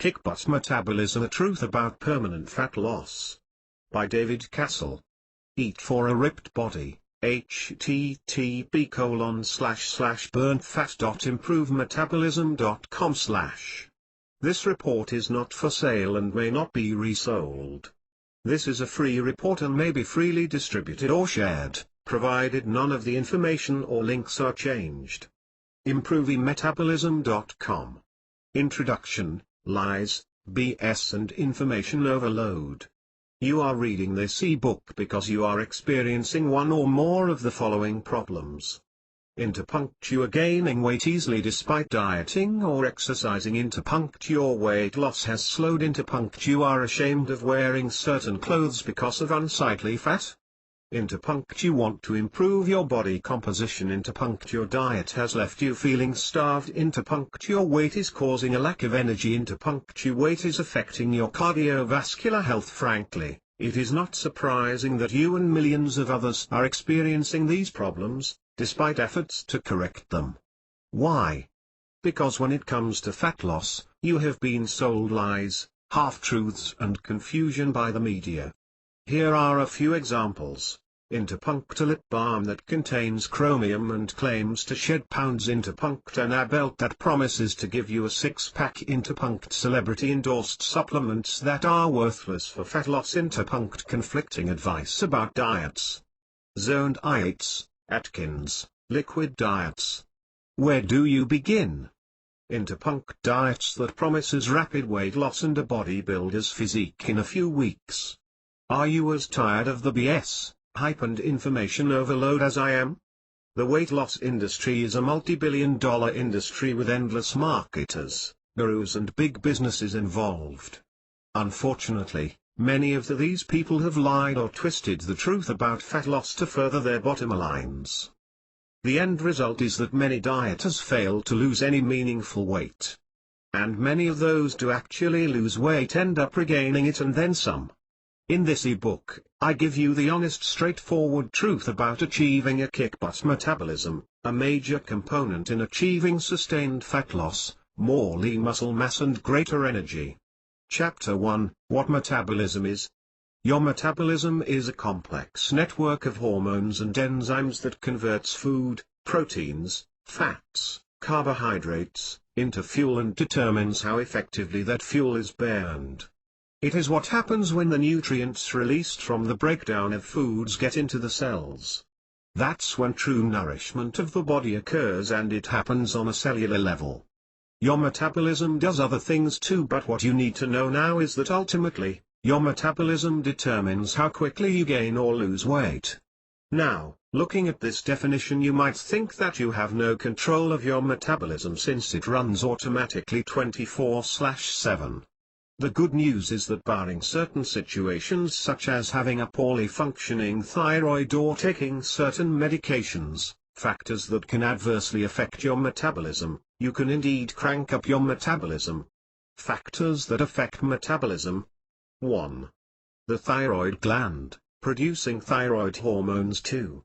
Kickbutt Metabolism: A Truth About Permanent Fat Loss. By David Castle. Eat for a Ripped Body. http://burnfat.improvemetabolism.com/ This report is not for sale and may not be resold. This is a free report and may be freely distributed or shared, provided none of the information or links are changed. ImproveMetabolism.com. Introduction: Lies, BS and information overload. You are reading this ebook because you are experiencing one or more of the following problems. Interpuncture: gaining weight easily despite dieting or exercising. Interpuncture: weight loss has slowed. Interpuncture: are ashamed of wearing certain clothes because of unsightly fat. Interpuncture: want to improve your body composition. Interpuncture: diet has left you feeling starved. Interpuncture: weight is causing a lack of energy. Interpuncture: weight is affecting your cardiovascular health. Frankly, it is not surprising that you and millions of others are experiencing these problems, despite efforts to correct them. Why? Because when it comes to fat loss, you have been sold lies, half-truths and confusion by the media. Here are a few examples. Interpuncture lip balm that contains chromium and claims to shed pounds. Interpuncture nail belt that promises to give you a six-pack. Interpuncture celebrity endorsed supplements that are worthless for fat loss. Interpuncture conflicting advice about diets. Zoned diets, Atkins, liquid diets. Where do you begin? Interpuncture diets that promises rapid weight loss and a bodybuilder's physique in a few weeks. Are you as tired of the BS, hype and information overload as I am? The weight loss industry is a multi-billion-dollar industry with endless marketers, gurus and big businesses involved. Unfortunately, many of these people have lied or twisted the truth about fat loss to further their bottom lines. The end result is that many dieters fail to lose any meaningful weight. And many of those who actually lose weight end up regaining it and then some. In this ebook, I give you the honest, straightforward truth about achieving a kickbutt metabolism, a major component in achieving sustained fat loss, more lean muscle mass and greater energy. Chapter 1: What Metabolism Is. Your metabolism is a complex network of hormones and enzymes that converts food, proteins, fats, carbohydrates, into fuel and determines how effectively that fuel is burned. It is what happens when the nutrients released from the breakdown of foods get into the cells. That's when true nourishment of the body occurs, and it happens on a cellular level. Your metabolism does other things too, but what you need to know now is that ultimately, your metabolism determines how quickly you gain or lose weight. Now, looking at this definition, you might think that you have no control of your metabolism since it runs automatically 24/7. The good news is that barring certain situations such as having a poorly functioning thyroid or taking certain medications, factors that can adversely affect your metabolism, you can indeed crank up your metabolism. Factors that affect metabolism. 1. The thyroid gland, producing thyroid hormones. 2.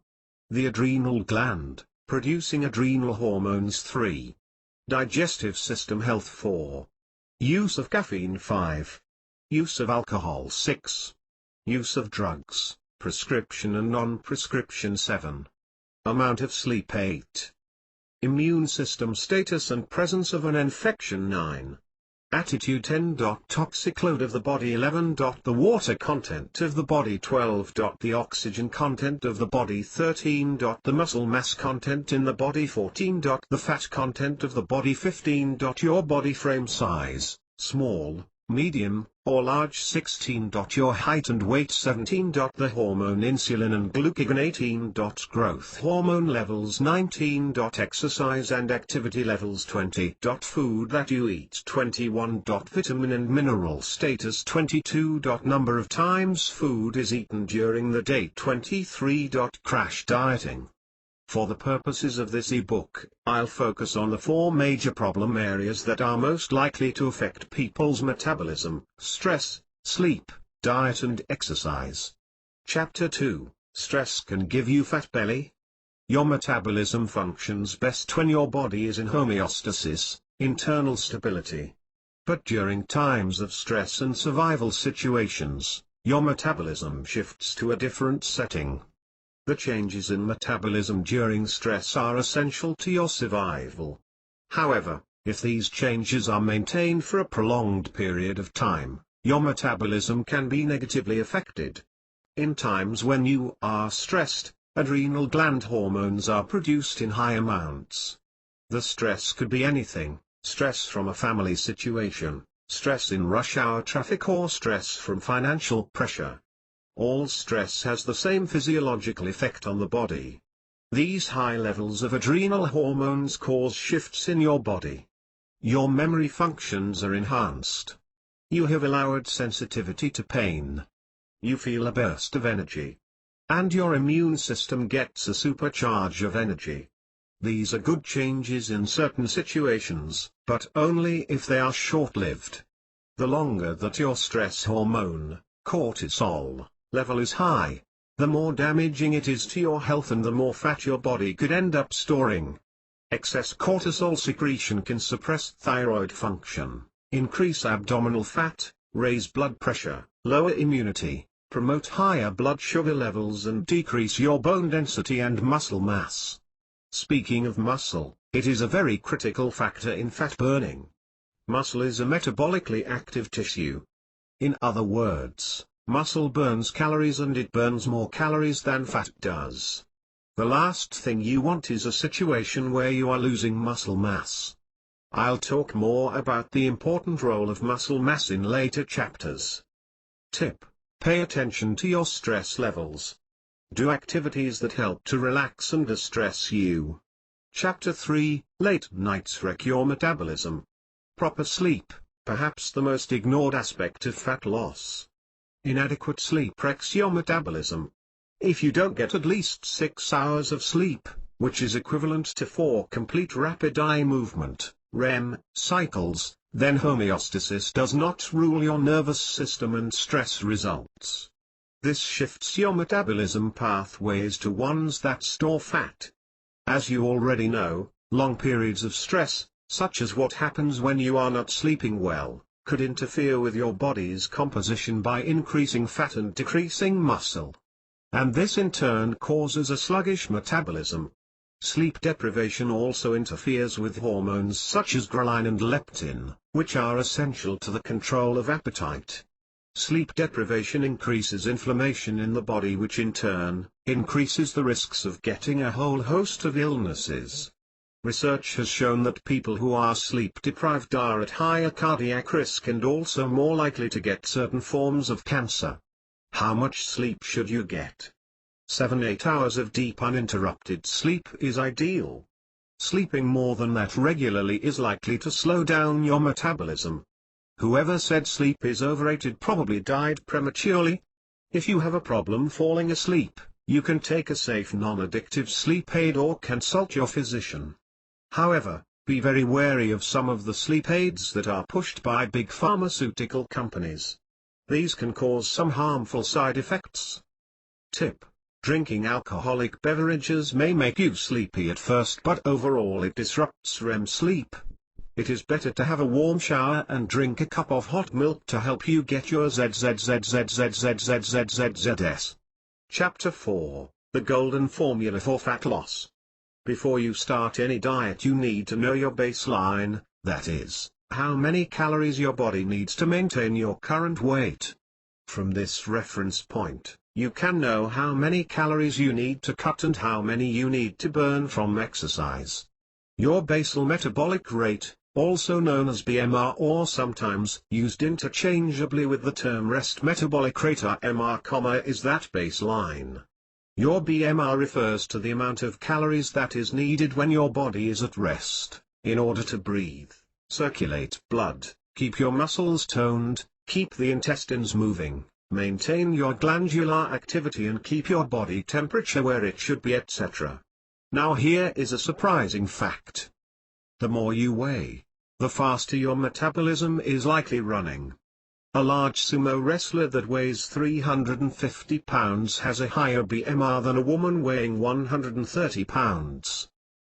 The adrenal gland, producing adrenal hormones. 3. Digestive system health. 4. Use of caffeine. 5. Use of alcohol. 6. Use of drugs, prescription and non-prescription. 7. Amount of sleep. 8. Immune system status and presence of an infection. 9. Attitude. 10. Toxic load of the body. 11. The water content of the body. 12. The oxygen content of the body. 13. The muscle mass content in the body. 14. The fat content of the body. 15. Your body frame size, small, medium, or large. 16. Your height and weight. 17. The hormone insulin and glucagon. 18. Growth hormone levels. 19. Exercise and activity levels. 20. Food that you eat. 21. Vitamin and mineral status. 22. Number of times food is eaten during the day. 23. Crash dieting. For the purposes of this ebook, I'll focus on the 4 major problem areas that are most likely to affect people's metabolism: stress, sleep, diet and exercise. Chapter 2: Stress can give you fat belly. Your metabolism functions best when your body is in homeostasis, internal stability. But during times of stress and survival situations, your metabolism shifts to a different setting. The changes in metabolism during stress are essential to your survival. However, if these changes are maintained for a prolonged period of time, your metabolism can be negatively affected. In times when you are stressed, adrenal gland hormones are produced in high amounts. The stress could be anything: stress from a family situation, stress in rush hour traffic, or stress from financial pressure. All stress has the same physiological effect on the body. These high levels of adrenal hormones cause shifts in your body. Your memory functions are enhanced. You have a lowered sensitivity to pain. You feel a burst of energy. And your immune system gets a supercharge of energy. These are good changes in certain situations, but only if they are short-lived. The longer that your stress hormone, cortisol, level is high, the more damaging it is to your health and the more fat your body could end up storing. Excess cortisol secretion can suppress thyroid function, increase abdominal fat, raise blood pressure, lower immunity, promote higher blood sugar levels, and decrease your bone density and muscle mass. Speaking of muscle, it is a very critical factor in fat burning. Muscle is a metabolically active tissue. In other words, muscle burns calories, and it burns more calories than fat does. The last thing you want is a situation where you are losing muscle mass. I'll talk more about the important role of muscle mass in later chapters. Tip: pay attention to your stress levels. Do activities that help to relax and distress you. Chapter 3: Late nights wreck your metabolism. Proper sleep, perhaps the most ignored aspect of fat loss. Inadequate sleep wrecks your metabolism. If you don't get at least 6 hours of sleep, which is equivalent to 4 complete rapid eye movement (REM) cycles, then homeostasis does not rule your nervous system and stress results. This shifts your metabolism pathways to ones that store fat. As you already know, long periods of stress, such as what happens when you are not sleeping well, could interfere with your body's composition by increasing fat and decreasing muscle. And this in turn causes a sluggish metabolism. Sleep deprivation also interferes with hormones such as ghrelin and leptin, which are essential to the control of appetite. Sleep deprivation increases inflammation in the body, which in turn increases the risks of getting a whole host of illnesses. Research has shown that people who are sleep deprived are at higher cardiac risk and also more likely to get certain forms of cancer. How much sleep should you get? 7-8 hours of deep uninterrupted sleep is ideal. Sleeping more than that regularly is likely to slow down your metabolism. Whoever said sleep is overrated probably died prematurely. If you have a problem falling asleep, you can take a safe non-addictive sleep aid or consult your physician. However, be very wary of some of the sleep aids that are pushed by big pharmaceutical companies. These can cause some harmful side effects. Tip: drinking alcoholic beverages may make you sleepy at first, but overall it disrupts REM sleep. It is better to have a warm shower and drink a cup of hot milk to help you get your ZZZZZZZZZZZS. Chapter 4: The Golden Formula for Fat Loss. Before you start any diet, you need to know your baseline, that is, how many calories your body needs to maintain your current weight. From this reference point, you can know how many calories you need to cut and how many you need to burn from exercise. Your basal metabolic rate, also known as BMR or sometimes used interchangeably with the term rest metabolic rate RMR, is that baseline. Your BMR refers to the amount of calories that is needed when your body is at rest, in order to breathe, circulate blood, keep your muscles toned, keep the intestines moving, maintain your glandular activity and keep your body temperature where it should be, etc. Now here is a surprising fact. The more you weigh, the faster your metabolism is likely running. A large sumo wrestler that weighs 350 pounds has a higher BMR than a woman weighing 130 pounds.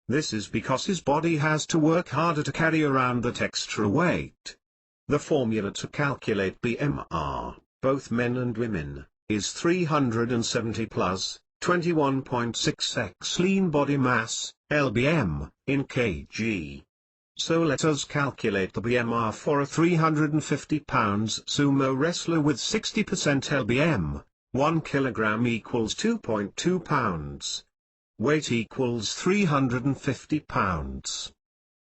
This is because his body has to work harder to carry around that extra weight. The formula to calculate BMR, both men and women, is 370 plus 21.6x lean body mass, LBM, in kg. So let us calculate the BMR for a 350 pounds sumo wrestler with 60% LBM. 1 kilogram equals 2.2 pounds. Weight equals 350 pounds.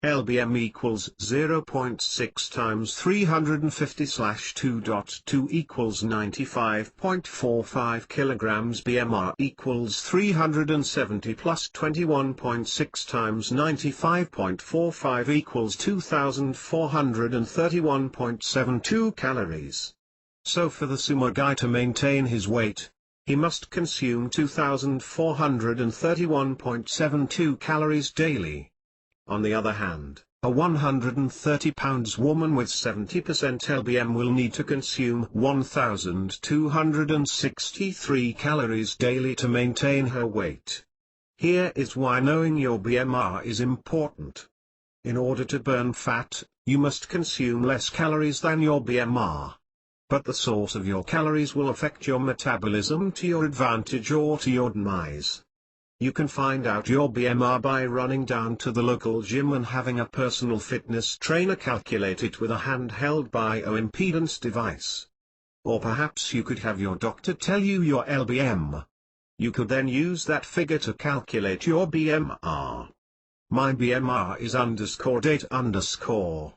LBM equals 0.6 times 350/2.2 equals 95.45 kilograms. BMR equals 370 plus 21.6 times 95.45 equals 2431.72 calories. So for the sumo guy to maintain his weight, he must consume 2431.72 calories daily. On the other hand, a 130 pounds woman with 70% LBM will need to consume 1263 calories daily to maintain her weight. Here is why knowing your BMR is important. In order to burn fat, you must consume less calories than your BMR. But the source of your calories will affect your metabolism to your advantage or to your demise. You can find out your BMR by running down to the local gym and having a personal fitness trainer calculate it with a handheld bioimpedance device. Or perhaps you could have your doctor tell you your LBM. You could then use that figure to calculate your BMR. My BMR is _date_.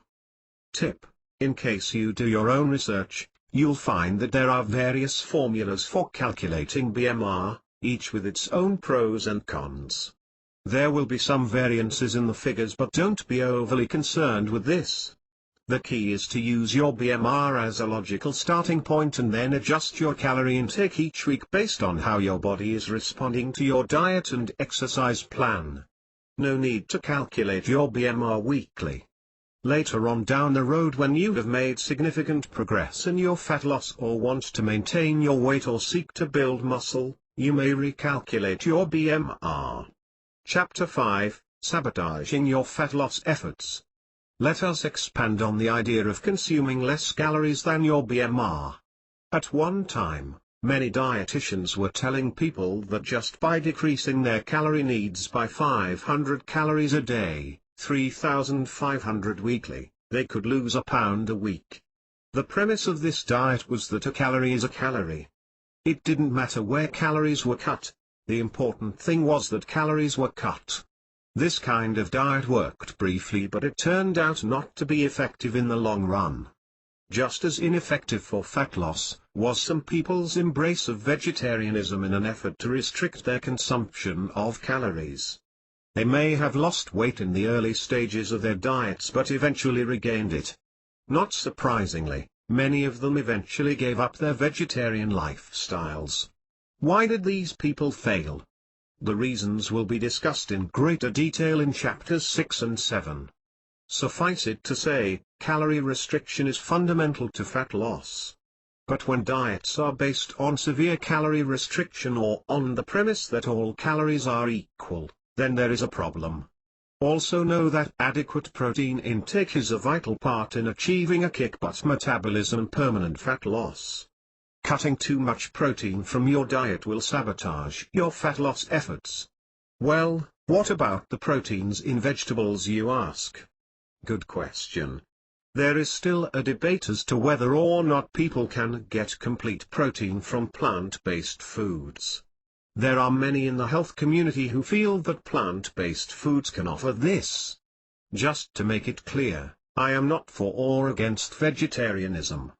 Tip: in case you do your own research, you'll find that there are various formulas for calculating BMR, each with its own pros and cons. There will be some variances in the figures, but don't be overly concerned with this. The key is to use your BMR as a logical starting point and then adjust your calorie intake each week based on how your body is responding to your diet and exercise plan. No need to calculate your BMR weekly. Later on down the road, when you have made significant progress in your fat loss or want to maintain your weight or seek to build muscle, you may recalculate your BMR. Chapter 5, Sabotaging Your Fat Loss Efforts. Let us expand on the idea of consuming less calories than your BMR. At one time, many dietitians were telling people that just by decreasing their calorie needs by 500 calories a day, 3,500 weekly, they could lose a pound a week. The premise of this diet was that a calorie is a calorie. It didn't matter where calories were cut, the important thing was that calories were cut. This kind of diet worked briefly, but it turned out not to be effective in the long run. Just as ineffective for fat loss was some people's embrace of vegetarianism in an effort to restrict their consumption of calories. They may have lost weight in the early stages of their diets but eventually regained it. Not surprisingly, many of them eventually gave up their vegetarian lifestyles. Why did these people fail? The reasons will be discussed in greater detail in chapters 6 and 7. Suffice it to say, calorie restriction is fundamental to fat loss. But when diets are based on severe calorie restriction or on the premise that all calories are equal, then there is a problem. Also know that adequate protein intake is a vital part in achieving a kickbutt metabolism and permanent fat loss. Cutting too much protein from your diet will sabotage your fat loss efforts. Well, what about the proteins in vegetables, you ask? Good question. There is still a debate as to whether or not people can get complete protein from plant-based foods. There are many in the health community who feel that plant-based foods can offer this. Just to make it clear, I am not for or against vegetarianism.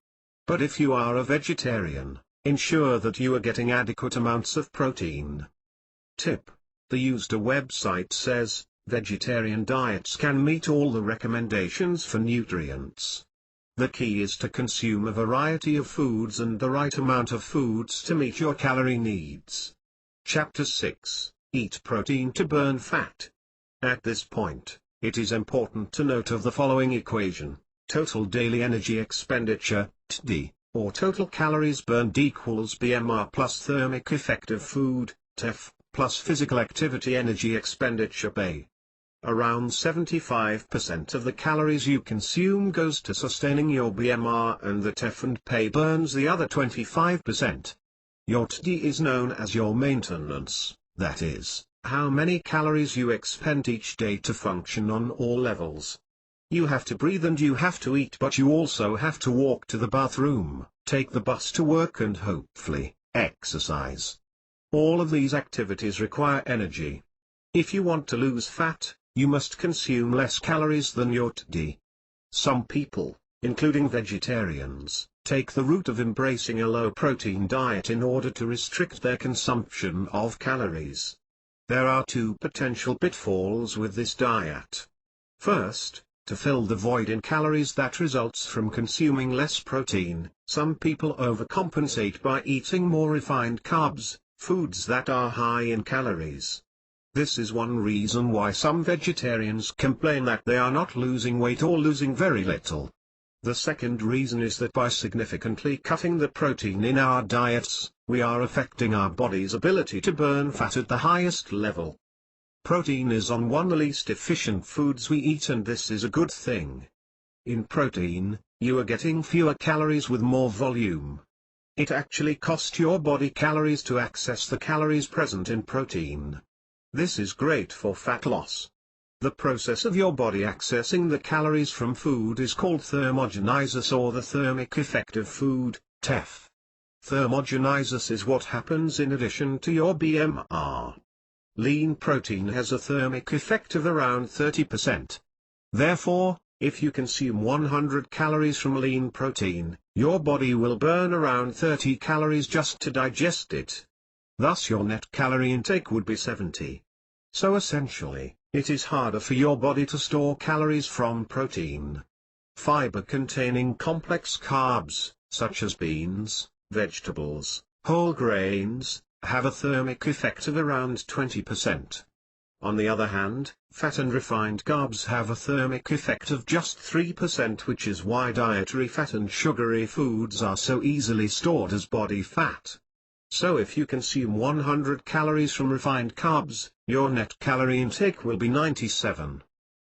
But if you are a vegetarian, ensure that you are getting adequate amounts of protein. Tip: the used website says, vegetarian diets can meet all the recommendations for nutrients. The key is to consume a variety of foods and the right amount of foods to meet your calorie needs. Chapter 6, Eat Protein to Burn Fat. At this point, it is important to note of the following equation: total daily energy expenditure, TD, or total calories burned equals BMR plus thermic effect of food, TEF, plus physical activity energy expenditure BA. Around 75% of the calories you consume goes to sustaining your BMR, and the F&P burns the other 25%. Your TD is known as your maintenance, that is, how many calories you expend each day to function on all levels. You have to breathe and you have to eat, but you also have to walk to the bathroom, take the bus to work, and hopefully, exercise. All of these activities require energy. If you want to lose fat, you must consume less calories than your TD. Some people, including vegetarians, take the route of embracing a low-protein diet in order to restrict their consumption of calories. There are two potential pitfalls with this diet. First, to fill the void in calories that results from consuming less protein, some people overcompensate by eating more refined carbs, foods that are high in calories. This is one reason why some vegetarians complain that they are not losing weight or losing very little. The second reason is that by significantly cutting the protein in our diets, we are affecting our body's ability to burn fat at the highest level. Protein is on one of the least efficient foods we eat, and this is a good thing. In protein, you are getting fewer calories with more volume. It actually costs your body calories to access the calories present in protein. This is great for fat loss. The process of your body accessing the calories from food is called thermogenesis, or the thermic effect of food, TEF. Thermogenesis is what happens in addition to your BMR. Lean protein has a thermic effect of around 30%. Therefore, if you consume 100 calories from lean protein, your body will burn around 30 calories just to digest it. Thus your net calorie intake would be 70. So essentially, it is harder for your body to store calories from protein. Fiber-containing complex carbs, such as beans, vegetables, whole grains, have a thermic effect of around 20%. On the other hand, fat and refined carbs have a thermic effect of just 3%, which is why dietary fat and sugary foods are so easily stored as body fat. So if you consume 100 calories from refined carbs, your net calorie intake will be 97.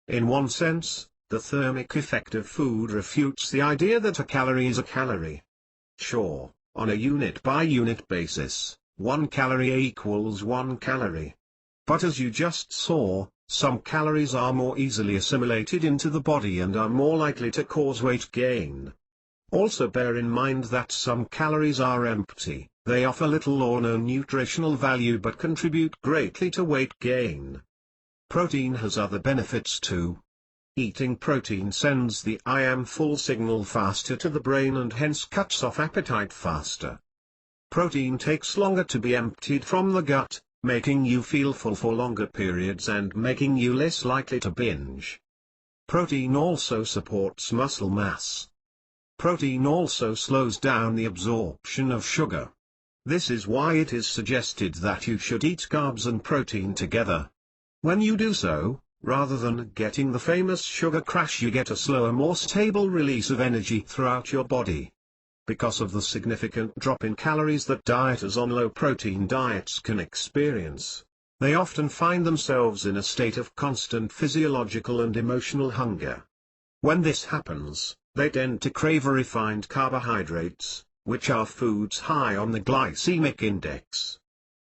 In one sense, the thermic effect of food refutes the idea that a calorie is a calorie. Sure, on a unit-by-unit basis, 1 calorie equals 1 calorie. But as you just saw, some calories are more easily assimilated into the body and are more likely to cause weight gain. Also bear in mind that some calories are empty, they offer little or no nutritional value but contribute greatly to weight gain. Protein has other benefits too. Eating protein sends the "I am full" signal faster to the brain and hence cuts off appetite faster. Protein takes longer to be emptied from the gut, making you feel full for longer periods and making you less likely to binge. Protein also supports muscle mass. Protein also slows down the absorption of sugar. This is why it is suggested that you should eat carbs and protein together. When you do so, rather than getting the famous sugar crash, you get a slower, more stable release of energy throughout your body. Because of the significant drop in calories that dieters on low-protein diets can experience, they often find themselves in a state of constant physiological and emotional hunger. When this happens, they tend to crave refined carbohydrates, which are foods high on the glycemic index.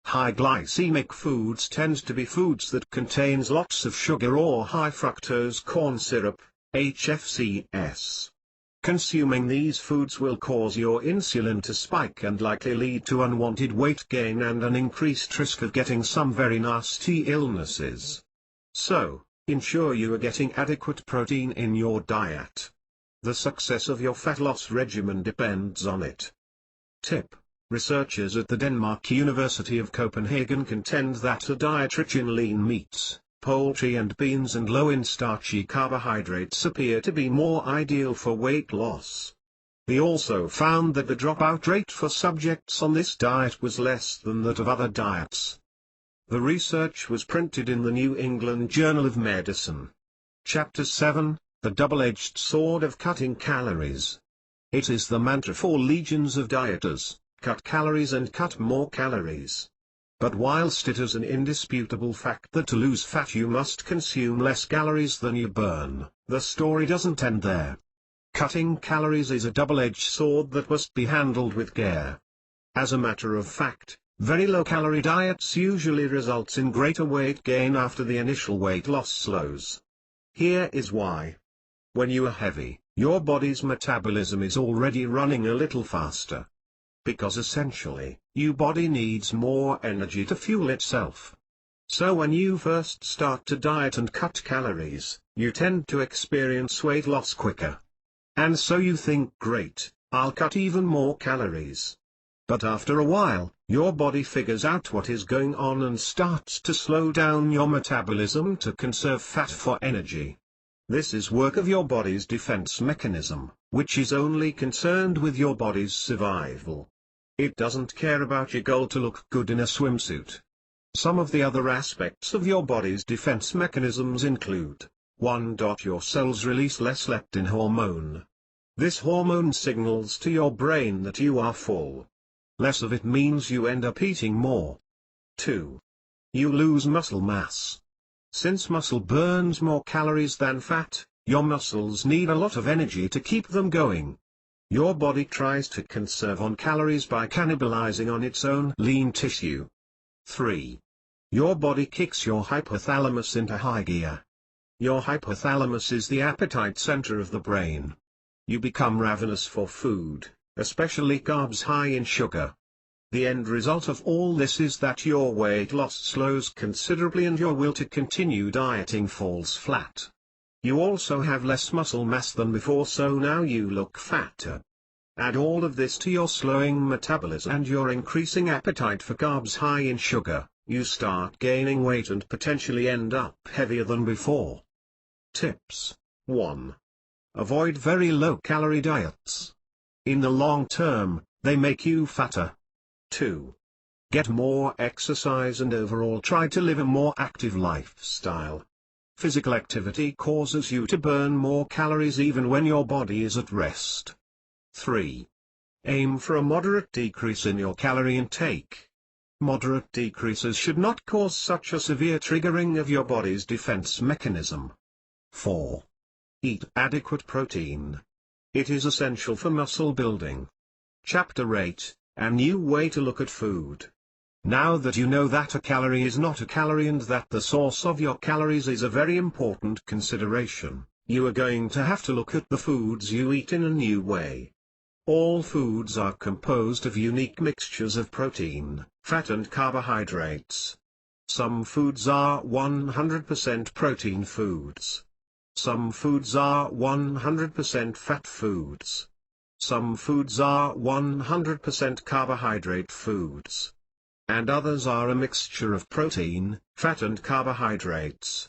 High glycemic foods tend to be foods that contains lots of sugar or high fructose corn syrup, HFCS. Consuming these foods will cause your insulin to spike and likely lead to unwanted weight gain and an increased risk of getting some very nasty illnesses. So, ensure you are getting adequate protein in your diet. The success of your fat loss regimen depends on it. Tip: researchers at the Denmark University of Copenhagen contend that a diet rich in lean meats, poultry and beans and low in starchy carbohydrates appear to be more ideal for weight loss. They also found that the dropout rate for subjects on this diet was less than that of other diets. The research was printed in the New England Journal of Medicine. Chapter 7, The Double-Edged Sword of Cutting Calories. It is the mantra for legions of dieters: cut calories and cut more calories. But whilst it is an indisputable fact that to lose fat you must consume less calories than you burn, the story doesn't end there. Cutting calories is a double-edged sword that must be handled with care. As a matter of fact, very low-calorie diets usually results in greater weight gain after the initial weight loss slows. Here is why. When you are heavy, your body's metabolism is already running a little faster. Because essentially, your body needs more energy to fuel itself. So when you first start to diet and cut calories, you tend to experience weight loss quicker. And so you think, great, I'll cut even more calories. But after a while, your body figures out what is going on and starts to slow down your metabolism to conserve fat for energy. This is work of your body's defense mechanism, which is only concerned with your body's survival. It doesn't care about your goal to look good in a swimsuit. Some of the other aspects of your body's defense mechanisms include: 1. Your cells release less leptin hormone. This hormone signals to your brain that you are full. Less of it means you end up eating more. 2. You lose muscle mass. Since muscle burns more calories than fat, your muscles need a lot of energy to keep them going. Your body tries to conserve on calories by cannibalizing on its own lean tissue. 3. Your body kicks your hypothalamus into high gear. Your hypothalamus is the appetite center of the brain. You become ravenous for food, especially carbs high in sugar. The end result of all this is that your weight loss slows considerably and your will to continue dieting falls flat. You also have less muscle mass than before, so now you look fatter. Add all of this to your slowing metabolism and your increasing appetite for carbs high in sugar, you start gaining weight and potentially end up heavier than before. Tips: 1. Avoid very low-calorie diets. In the long term, they make you fatter. 2. Get more exercise and overall try to live a more active lifestyle. Physical activity causes you to burn more calories even when your body is at rest. 3. Aim for a moderate decrease in your calorie intake. Moderate decreases should not cause such a severe triggering of your body's defense mechanism. 4. Eat adequate protein. It is essential for muscle building. Chapter 8, A New Way to Look at Food. Now that you know that a calorie is not a calorie and that the source of your calories is a very important consideration, you are going to have to look at the foods you eat in a new way. All foods are composed of unique mixtures of protein, fat and carbohydrates. Some foods are 100% protein foods. Some foods are 100% fat foods. Some foods are 100% carbohydrate foods. And others are a mixture of protein, fat and carbohydrates.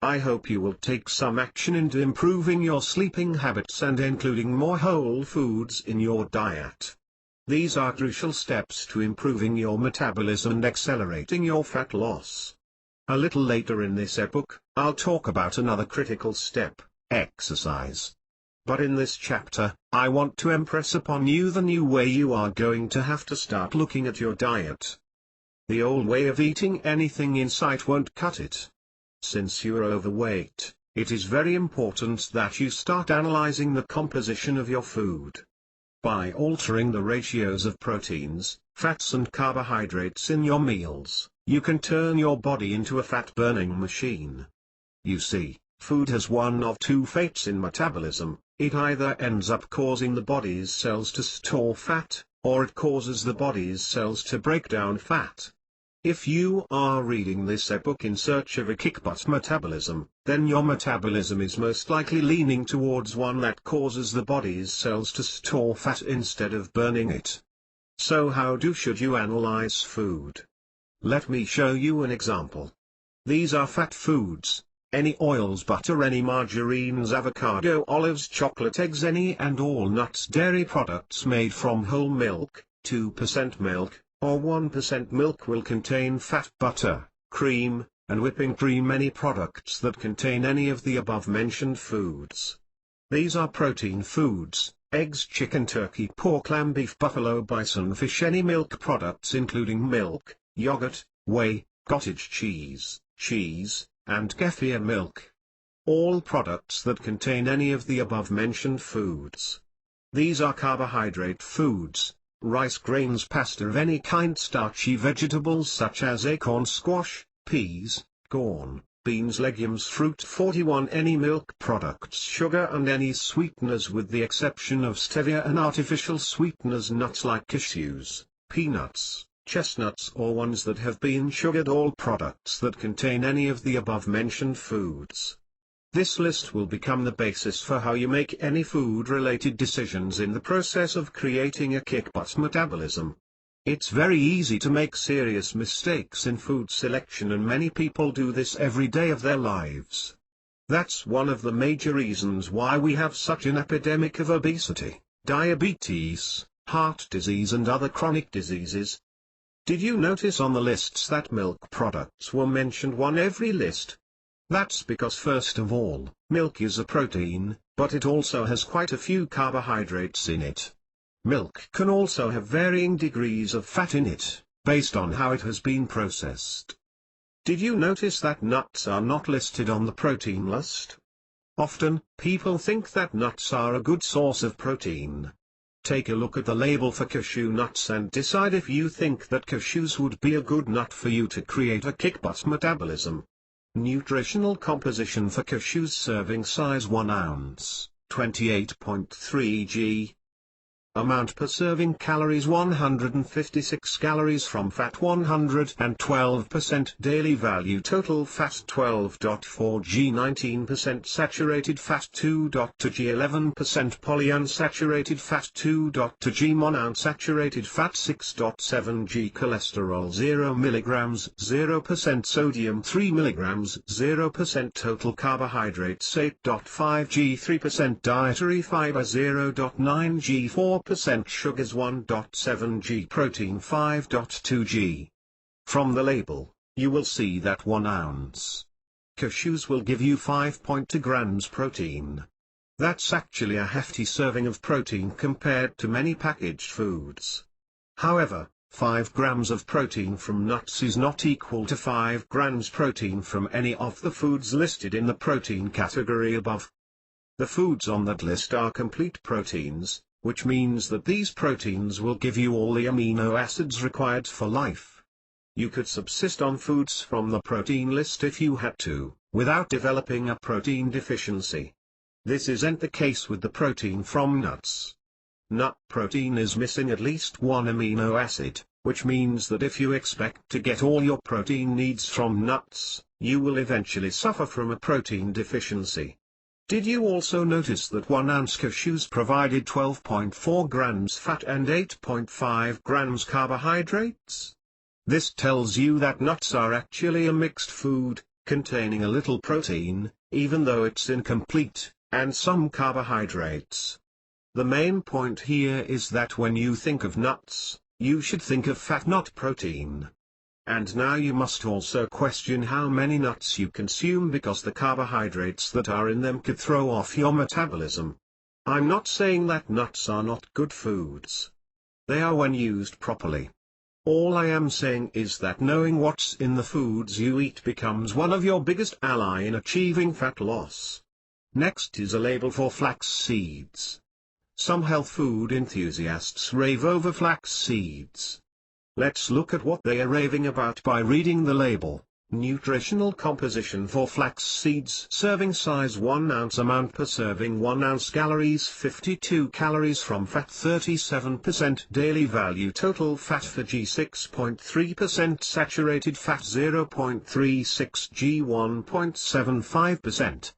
I hope you will take some action into improving your sleeping habits and including more whole foods in your diet. These are crucial steps to improving your metabolism and accelerating your fat loss. A little later in this ebook, I'll talk about another critical step, exercise. But in this chapter, I want to impress upon you the new way you are going to have to start looking at your diet. The old way of eating anything in sight won't cut it. Since you are overweight, it is very important that you start analyzing the composition of your food. By altering the ratios of proteins, fats and carbohydrates in your meals, you can turn your body into a fat-burning machine. You see, food has one of two fates in metabolism: it either ends up causing the body's cells to store fat, or it causes the body's cells to break down fat. If you are reading this ebook in search of a Kickbutt metabolism, then your metabolism is most likely leaning towards one that causes the body's cells to store fat instead of burning it. So how should you analyze food? Let me show you an example. These are fat foods: any oils, butter, any margarines, avocado, olives, chocolate, eggs, any and all nuts, dairy products made from whole milk, 2% milk, or 1% milk will contain fat. Butter, cream, and whipping cream, any products that contain any of the above-mentioned foods. These are protein foods: eggs, chicken, turkey, pork, lamb, beef, buffalo, bison, fish, any milk products including milk, yogurt, whey, cottage cheese, cheese, and kefir milk. All products that contain any of the above-mentioned foods. These are carbohydrate foods: rice, grains, pasta of any kind, starchy vegetables such as acorn, squash, peas, corn, beans, legumes, fruit. 41 Any milk products, sugar and any sweeteners with the exception of stevia and artificial sweeteners, nuts like cashews, peanuts, chestnuts or ones that have been sugared. All products that contain any of the above-mentioned foods. This list will become the basis for how you make any food-related decisions in the process of creating a Kickbutt metabolism. It's very easy to make serious mistakes in food selection, and many people do this every day of their lives. That's one of the major reasons why we have such an epidemic of obesity, diabetes, heart disease and other chronic diseases. Did you notice on the lists that milk products were mentioned on every list? That's because, first of all, milk is a protein, but it also has quite a few carbohydrates in it. Milk can also have varying degrees of fat in it, based on how it has been processed. Did you notice that nuts are not listed on the protein list? Often, people think that nuts are a good source of protein. Take a look at the label for cashew nuts and decide if you think that cashews would be a good nut for you to create a Kickbutt metabolism. Nutritional composition for cashews: serving size 1 ounce, 28.3 g. Amount per serving: calories 156 calories from fat 112%. Daily value: total fat 12.4 g, 19% saturated fat 2.2 g, 11% polyunsaturated fat 2.2 g, monounsaturated fat 6.7 g, cholesterol 0 mg, 0% sodium 3 mg, 0% total carbohydrates 8.5 g, 3% dietary fiber 0.9 g, 4% sugars 1.7 g, protein 5.2 g. From the label, you will see that 1 ounce cashews will give you 5.2 grams protein. That's actually a hefty serving of protein compared to many packaged foods. However, 5 grams of protein from nuts is not equal to 5 grams protein from any of the foods listed in the protein category above. The foods on that list are complete proteins, which means that these proteins will give you all the amino acids required for life. You could subsist on foods from the protein list if you had to, without developing a protein deficiency. This isn't the case with the protein from nuts. Nut protein is missing at least one amino acid, which means that if you expect to get all your protein needs from nuts, you will eventually suffer from a protein deficiency. Did you also notice that 1 ounce cashews provided 12.4 grams fat and 8.5 grams carbohydrates? This tells you that nuts are actually a mixed food, containing a little protein, even though it's incomplete, and some carbohydrates. The main point here is that when you think of nuts, you should think of fat, not protein. And now you must also question how many nuts you consume, because the carbohydrates that are in them could throw off your metabolism. I'm not saying that nuts are not good foods. They are when used properly. All I am saying is that knowing what's in the foods you eat becomes one of your biggest ally in achieving fat loss. Next is a label for flax seeds. Some health food enthusiasts rave over flax seeds. Let's look at what they are raving about by reading the label. Nutritional composition for flax seeds: serving size 1 ounce, amount per serving 1 ounce, calories 52 calories from fat 37%, daily value total fat for g 6.3%, saturated fat 0.36 g, 1.75%.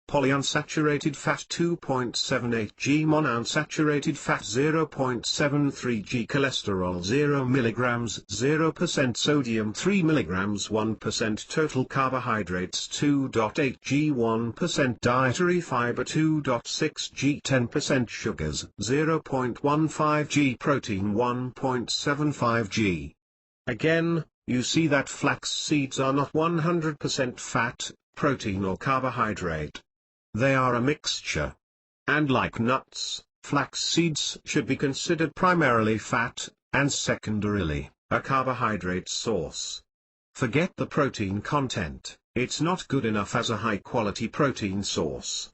Polyunsaturated fat 2.78 g, monounsaturated fat 0.73 g, cholesterol 0 mg, 0% sodium 3 mg, 1% total carbohydrates 2.8 g, 1% dietary fiber 2.6 g, 10% sugars 0.15 g, protein 1.75 g. Again, you see that flax seeds are not 100% fat, protein or carbohydrate. They are a mixture. And like nuts, flax seeds should be considered primarily fat, and secondarily, a carbohydrate source. Forget the protein content, it's not good enough as a high-quality protein source.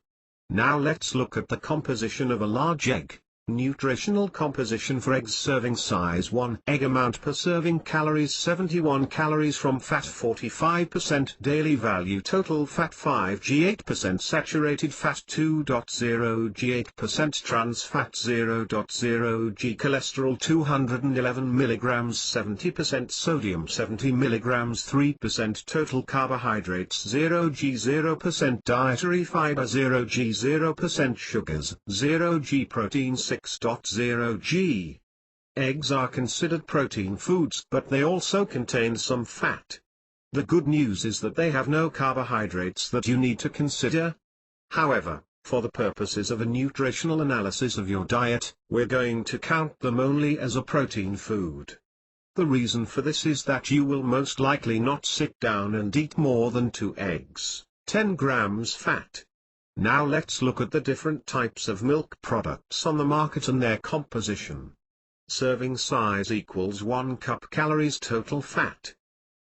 Now let's look at the composition of a large egg. Nutritional composition for eggs: serving size 1 egg, amount per serving, calories 71 calories from fat 45%, daily value total fat 5g, 8% saturated fat 2.0g, 8% trans fat 0.0g, cholesterol 211 mg, 70% sodium 70 mg, 3% total carbohydrates 0g, 0% dietary fiber 0g, 0% sugars 0g, protein 6.0g. Eggs are considered protein foods, but they also contain some fat. The good news is that they have no carbohydrates that you need to consider. However, for the purposes of a nutritional analysis of your diet, we're going to count them only as a protein food. The reason for this is that you will most likely not sit down and eat more than 2 eggs, 10 grams fat. Now let's look at the different types of milk products on the market and their composition. Serving size equals 1 cup, calories, total fat.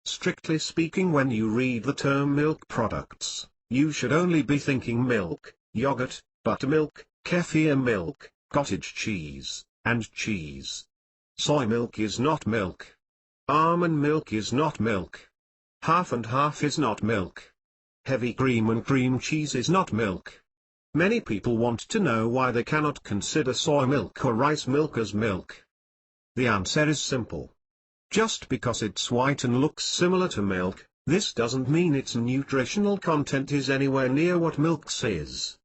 Strictly speaking, when you read the term milk products, you should only be thinking milk, yogurt, buttermilk, kefir milk, cottage cheese, and cheese. Soy milk is not milk. Almond milk is not milk. Half and half is not milk. Heavy cream and cream cheese is not milk. Many people want to know why they cannot consider soy milk or rice milk as milk. The answer is simple. Just because it's white and looks similar to milk, this doesn't mean its nutritional content is anywhere near what milk's is.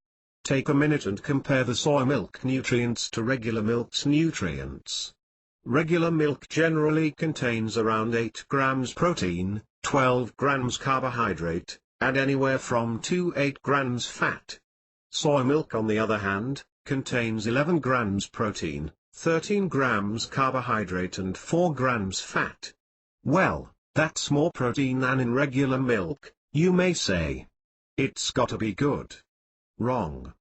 Take a minute and compare the soy milk nutrients to regular milk's nutrients. Regular milk generally contains around 8 grams protein, 12 grams carbohydrate, and anywhere from 2 to 8 grams fat. Soy milk, on the other hand, contains 11 grams protein, 13 grams carbohydrate and 4 grams fat. Well, that's more protein than in regular milk, you may say. It's gotta be good. Wrong.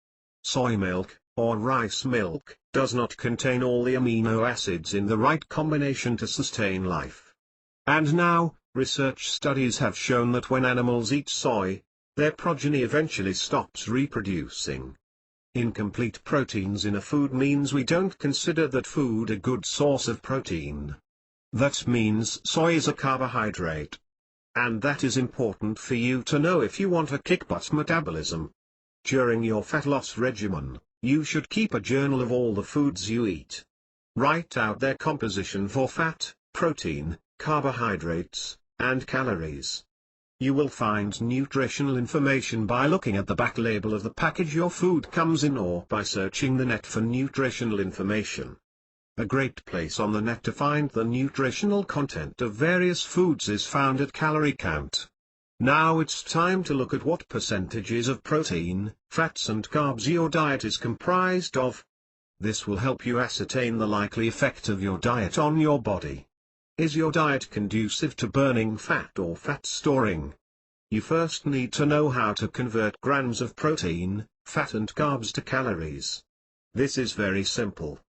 Soy milk, or rice milk, does not contain all the amino acids in the right combination to sustain life. And now, research studies have shown that when animals eat soy, their progeny eventually stops reproducing. Incomplete proteins in a food means we don't consider that food a good source of protein. That means soy is a carbohydrate. And that is important for you to know if you want a kickbutt metabolism. During your fat loss regimen, you should keep a journal of all the foods you eat. Write out their composition for fat, protein, carbohydrates, and calories. You will find nutritional information by looking at the back label of the package your food comes in, or by searching the net for nutritional information. A great place on the net to find the nutritional content of various foods is found at Calorie Count. Now it's time to look at what percentages of protein, fats and carbs your diet is comprised of. This will help you ascertain the likely effect of your diet on your body. Is your diet conducive to burning fat or fat storing? You first need to know how to convert grams of protein, fat and carbs to calories. This is very simple.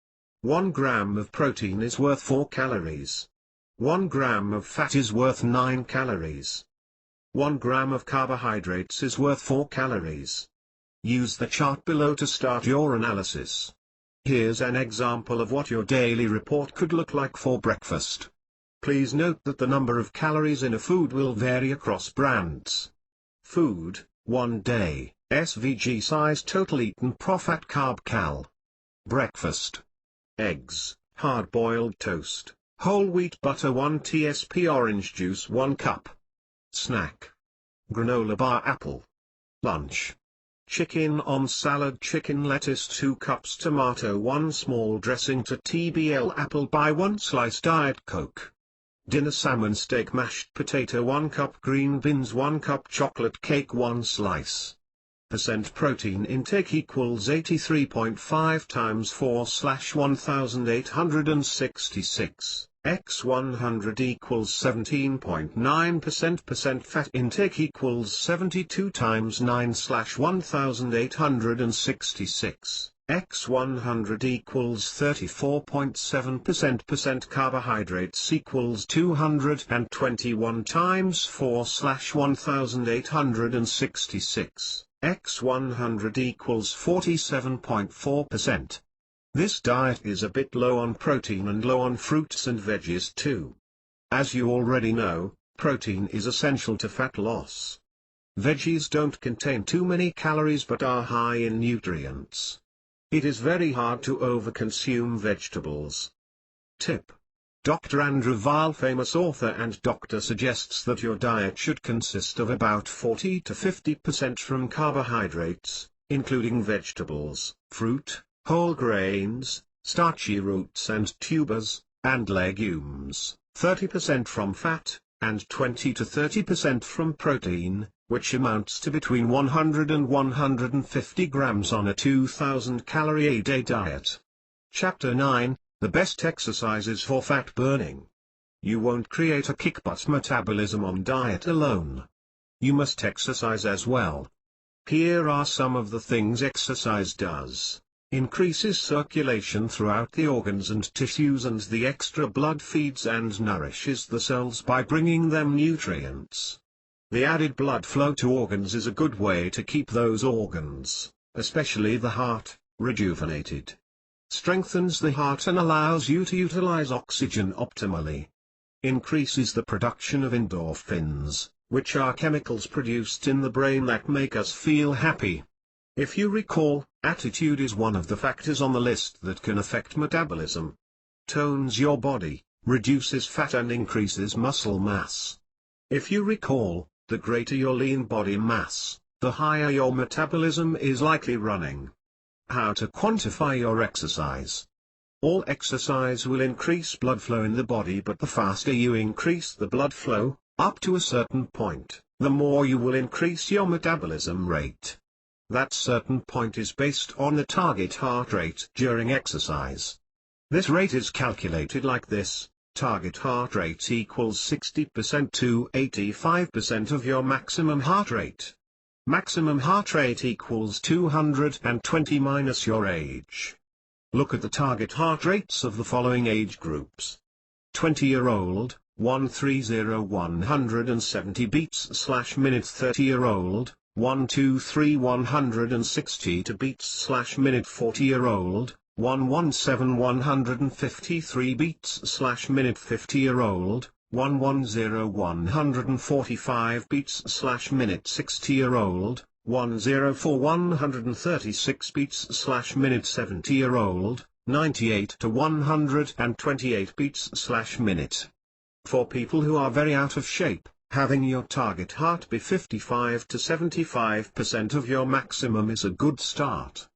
1 gram of protein is worth 4 calories. 1 gram of fat is worth 9 calories. 1 gram of carbohydrates is worth 4 calories. Use the chart below to start your analysis. Here's an example of what your daily report could look like for breakfast. Please note that the number of calories in a food will vary across brands. Food, 1 day, SVG size, total eaten profit carb cal. Breakfast. Eggs, hard-boiled toast, whole wheat butter 1 tsp, orange juice 1 cup. Snack. Granola bar, apple. Lunch. Chicken on salad, chicken lettuce 2 cups, tomato 1 small, dressing to TBL, apple pie 1 slice, Diet Coke. Dinner, salmon steak, mashed potato 1 cup, green beans 1 cup, chocolate cake 1 slice. Percent protein intake equals 83.5 times 4/1866, x 100 equals 17.9%. Percent fat intake equals 72 times 9/1866, x 100 equals 34.7% carbohydrates equals 221 times 4/1866, x 100 equals 47.4%. This diet is a bit low on protein and low on fruits and veggies too. As you already know, protein is essential to fat loss. Veggies don't contain too many calories but are high in nutrients. It is very hard to overconsume vegetables. Tip. Dr. Andrew Weil, famous author and doctor, suggests that your diet should consist of about 40 to 50% from carbohydrates, including vegetables, fruit, whole grains, starchy roots and tubers, and legumes, 30% from fat, and 20 to 30% from protein, which amounts to between 100 and 150 grams on a 2,000 calorie a day diet. Chapter 9, The Best Exercises for Fat Burning. You won't create a kickbutt metabolism on diet alone. You must exercise as well. Here are some of the things exercise does. Increases circulation throughout the organs and tissues, and the extra blood feeds and nourishes the cells by bringing them nutrients. The added blood flow to organs is a good way to keep those organs, especially the heart, rejuvenated. Strengthens the heart and allows you to utilize oxygen optimally. Increases the production of endorphins, which are chemicals produced in the brain that make us feel happy. If you recall, attitude is one of the factors on the list that can affect metabolism. Tones your body, reduces fat and increases muscle mass. If you recall, the greater your lean body mass, the higher your metabolism is likely running. How to quantify your exercise. All exercise will increase blood flow in the body, but the faster you increase the blood flow, up to a certain point, the more you will increase your metabolism rate. That certain point is based on the target heart rate during exercise. This rate is calculated like this. Target heart rate equals 60% to 85% of your maximum heart rate. Maximum heart rate equals 220 minus your age. Look at the target heart rates of the following age groups. 20-year-old, 130-170 beats/minute. 30-year-old, 123-160 beats/minute. 40-year-old, 117-153 beats/minute. 50-year-old, 110-145 beats/minute. 60-year-old, 104-136 beats/minute. 70-year-old, 98-128 beats/minute. For people who are very out of shape, having your target heart be 55 to 75% of your maximum is a good start.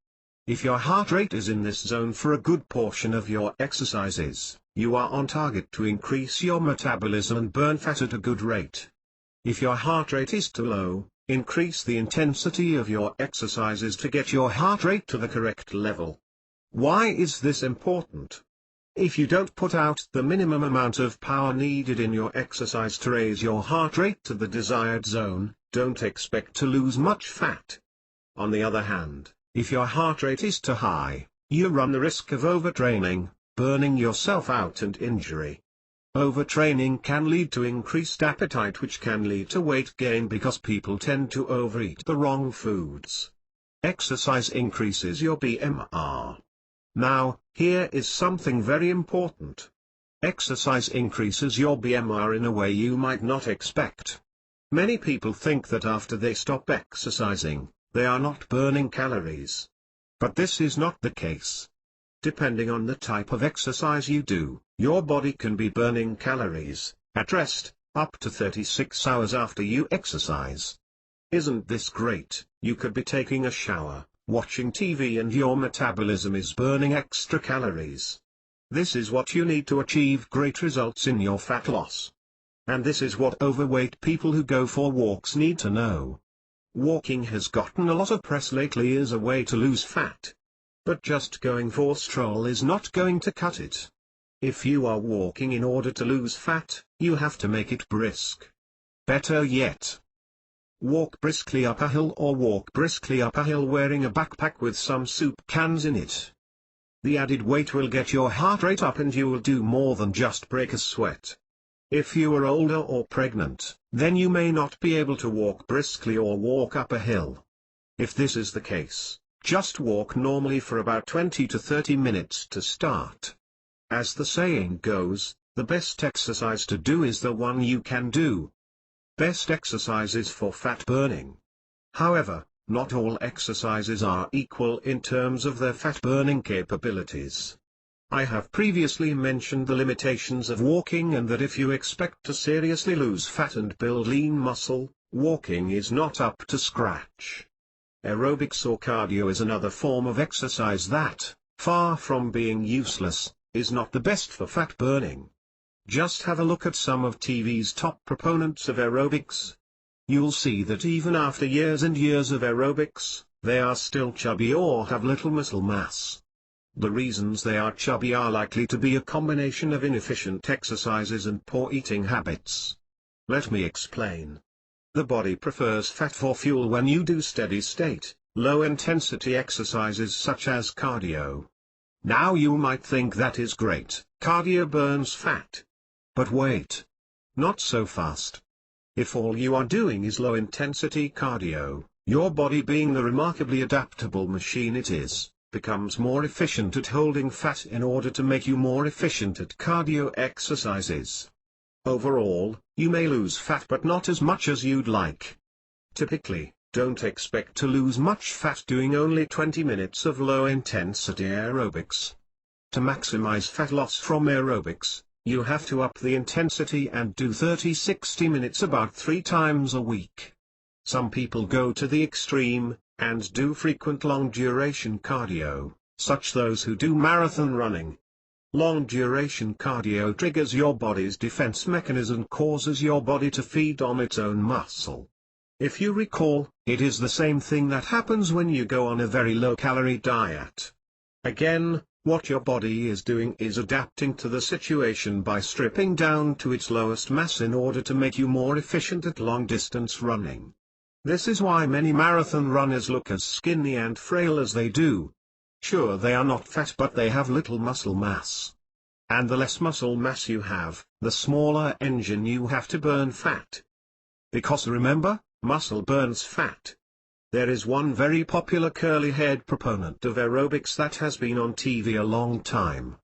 If your heart rate is in this zone for a good portion of your exercises, you are on target to increase your metabolism and burn fat at a good rate. If your heart rate is too low, increase the intensity of your exercises to get your heart rate to the correct level. Why is this important? If you don't put out the minimum amount of power needed in your exercise to raise your heart rate to the desired zone, don't expect to lose much fat. On the other hand, if your heart rate is too high, you run the risk of overtraining, burning yourself out and injury. Overtraining can lead to increased appetite, which can lead to weight gain because people tend to overeat the wrong foods. Exercise increases your BMR. Now, here is something very important. Exercise increases your BMR in a way you might not expect. Many people think that after they stop exercising, they are not burning calories. But this is not the case. Depending on the type of exercise you do, your body can be burning calories, at rest, up to 36 hours after you exercise. Isn't this great? You could be taking a shower, watching TV, and your metabolism is burning extra calories. This is what you need to achieve great results in your fat loss. And this is what overweight people who go for walks need to know. Walking has gotten a lot of press lately as a way to lose fat. But just going for a stroll is not going to cut it. If you are walking in order to lose fat, you have to make it brisk. Better yet, walk briskly up a hill or walk briskly up a hill wearing a backpack with some soup cans in it. The added weight will get your heart rate up and you will do more than just break a sweat. If you are older or pregnant, then you may not be able to walk briskly or walk up a hill. If this is the case, just walk normally for about 20 to 30 minutes to start. As the saying goes, the best exercise to do is the one you can do. Best exercises for fat burning. However, not all exercises are equal in terms of their fat burning capabilities. I have previously mentioned the limitations of walking and that if you expect to seriously lose fat and build lean muscle, walking is not up to scratch. Aerobics or cardio is another form of exercise that, far from being useless, is not the best for fat burning. Just have a look at some of TV's top proponents of aerobics. You'll see that even after years and years of aerobics, they are still chubby or have little muscle mass. The reasons they are chubby are likely to be a combination of inefficient exercises and poor eating habits. Let me explain. The body prefers fat for fuel when you do steady-state, low-intensity exercises such as cardio. Now you might think that is great, cardio burns fat. But wait. Not so fast. If all you are doing is low-intensity cardio, your body, being the remarkably adaptable machine it is, becomes more efficient at holding fat in order to make you more efficient at cardio exercises. Overall, you may lose fat but not as much as you'd like. Typically, don't expect to lose much fat doing only 20 minutes of low-intensity aerobics. To maximize fat loss from aerobics, you have to up the intensity and do 30-60 minutes about 3 times a week. Some people go to the extreme, and do frequent long-duration cardio, such those who do marathon running. Long-duration cardio triggers your body's defense mechanism and causes your body to feed on its own muscle. If you recall, it is the same thing that happens when you go on a very low-calorie diet. Again, what your body is doing is adapting to the situation by stripping down to its lowest mass in order to make you more efficient at long-distance running. This is why many marathon runners look as skinny and frail as they do. Sure, they are not fat, but they have little muscle mass. And the less muscle mass you have, the smaller engine you have to burn fat. Because remember, muscle burns fat. There is one very popular curly-haired proponent of aerobics that has been on TV a long time.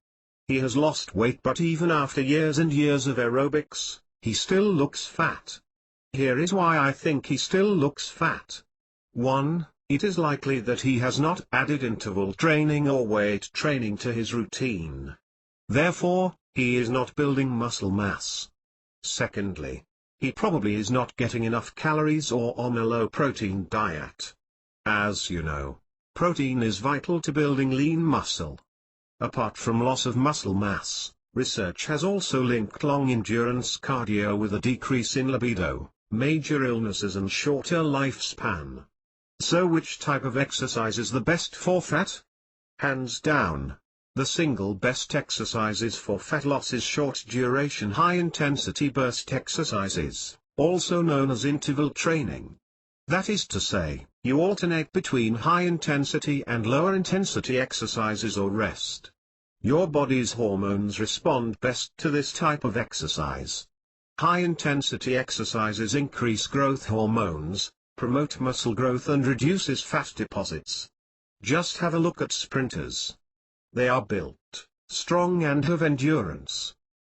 He has lost weight, but even after years and years of aerobics, he still looks fat. Here is why I think he still looks fat. 1. It is likely that he has not added interval training or weight training to his routine. Therefore, he is not building muscle mass. Secondly, he probably is not getting enough calories or on a low-protein diet. As you know, protein is vital to building lean muscle. Apart from loss of muscle mass, research has also linked long-endurance cardio with a decrease in libido, major illnesses and shorter lifespan. So which type of exercise is the best for fat? Hands down, the single best exercises for fat loss is short-duration high-intensity burst exercises, also known as interval training. That is to say, you alternate between high-intensity and lower-intensity exercises or rest. Your body's hormones respond best to this type of exercise. High-intensity exercises increase growth hormones, promote muscle growth and reduces fat deposits. Just have a look at sprinters. They are built strong and have endurance.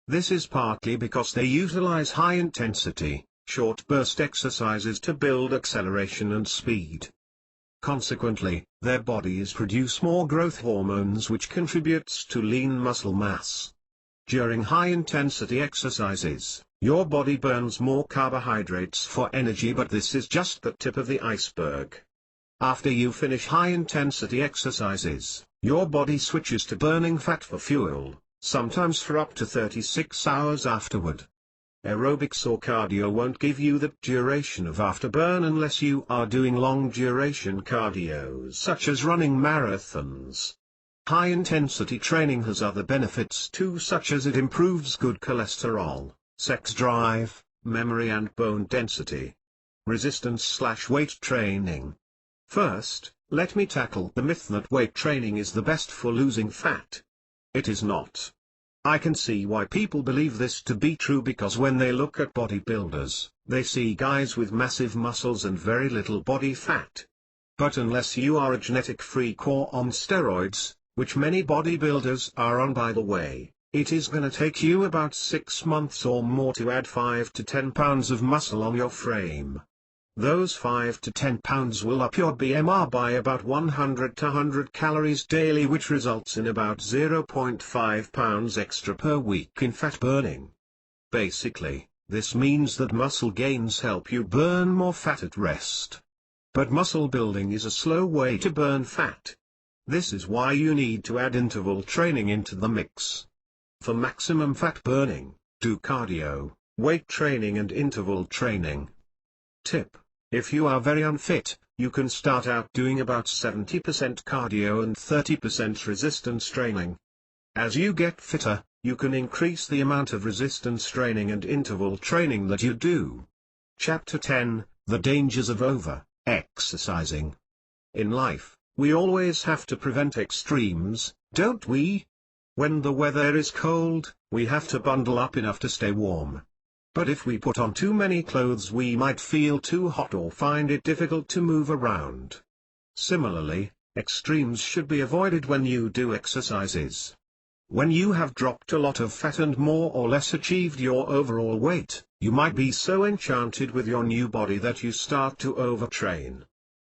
This is partly because they utilize high-intensity, short-burst exercises to build acceleration and speed. Consequently, their bodies produce more growth hormones, which contributes to lean muscle mass. During high-intensity exercises, your body burns more carbohydrates for energy, but this is just the tip of the iceberg. After you finish high-intensity exercises, your body switches to burning fat for fuel, sometimes for up to 36 hours afterward. Aerobics or cardio won't give you that duration of afterburn unless you are doing long-duration cardio such as running marathons. High-intensity training has other benefits too, such as it improves good cholesterol, sex drive, memory and bone density. Resistance/weight training. First, let me tackle the myth that weight training is the best for losing fat. It is not. I can see why people believe this to be true, because when they look at bodybuilders, they see guys with massive muscles and very little body fat. But unless you are a genetic freak or on steroids, which many bodybuilders are on by the way, it is gonna take you about 6 months or more to add 5 to 10 pounds of muscle on your frame. Those 5 to 10 pounds will up your BMR by about 100 to 100 calories daily, which results in about 0.5 pounds extra per week in fat burning. Basically, this means that muscle gains help you burn more fat at rest. But muscle building is a slow way to burn fat. This is why you need to add interval training into the mix. For maximum fat burning, do cardio, weight training and interval training. Tip: if you are very unfit, you can start out doing about 70% cardio and 30% resistance training. As you get fitter, you can increase the amount of resistance training and interval training that you do. Chapter 10: The Dangers of Over-Exercising. In life, we always have to prevent extremes, don't we? When the weather is cold, we have to bundle up enough to stay warm. But if we put on too many clothes, we might feel too hot or find it difficult to move around. Similarly, extremes should be avoided when you do exercises. When you have dropped a lot of fat and more or less achieved your overall weight, you might be so enchanted with your new body that you start to overtrain.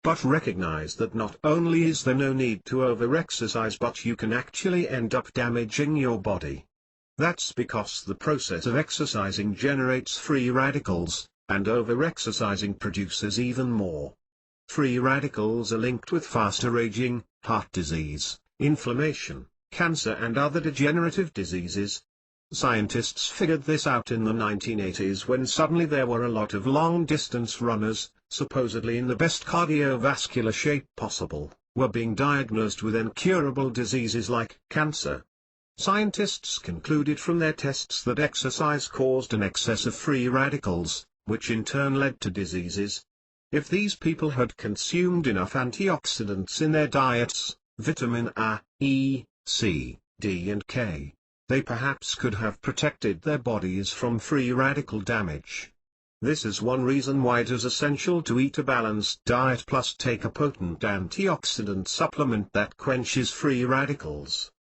But recognize that not only is there no need to over-exercise, but you can actually end up damaging your body. That's because the process of exercising generates free radicals, and over-exercising produces even more. Free radicals are linked with faster aging, heart disease, inflammation, cancer and other degenerative diseases. Scientists figured this out in the 1980s when suddenly there were a lot of long-distance runners, supposedly in the best cardiovascular shape possible, were being diagnosed with incurable diseases like cancer. Scientists concluded from their tests that exercise caused an excess of free radicals, which in turn led to diseases. If these people had consumed enough antioxidants in their diets, vitamin A, E, C, D and K, they perhaps could have protected their bodies from free radical damage. This is one reason why it is essential to eat a balanced diet plus take a potent antioxidant supplement that quenches free radicals.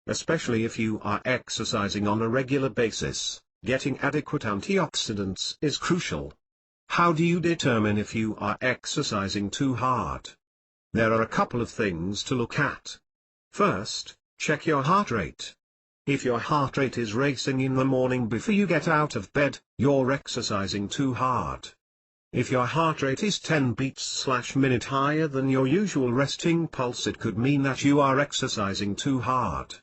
Especially if you are exercising on a regular basis, getting adequate antioxidants is crucial. How do you determine if you are exercising too hard? There are a couple of things to look at. First, check your heart rate. If your heart rate is racing in the morning before you get out of bed, you're exercising too hard. If your heart rate is 10 beats/minute higher than your usual resting pulse, it could mean that you are exercising too hard.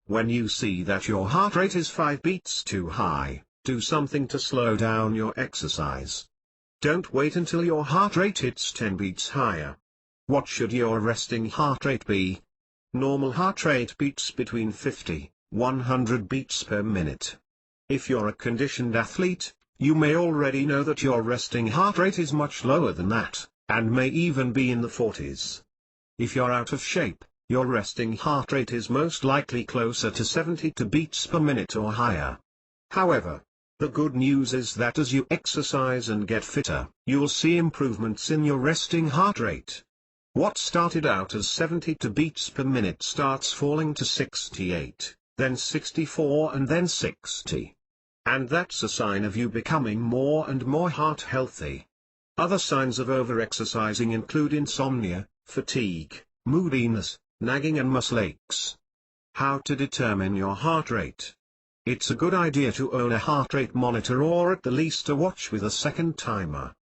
When you see that your heart rate is 5 beats too high, do something to slow down your exercise. Don't wait until your heart rate hits 10 beats higher. What should your resting heart rate be? Normal heart rate beats between 50–100 beats per minute. If you're a conditioned athlete, you may already know that your resting heart rate is much lower than that, and may even be in the 40s. If you're out of shape, your resting heart rate is most likely closer to 70 beats per minute or higher. However, the good news is that as you exercise and get fitter, you'll see improvements in your resting heart rate. What started out as 70 beats per minute starts falling to 68, then 64 and then 60. And that's a sign of you becoming more and more heart healthy. Other signs of over-exercising include insomnia, fatigue, moodiness, nagging and muscle aches. How to determine your heart rate? It's a good idea to own a heart rate monitor or at the least a watch with a second timer.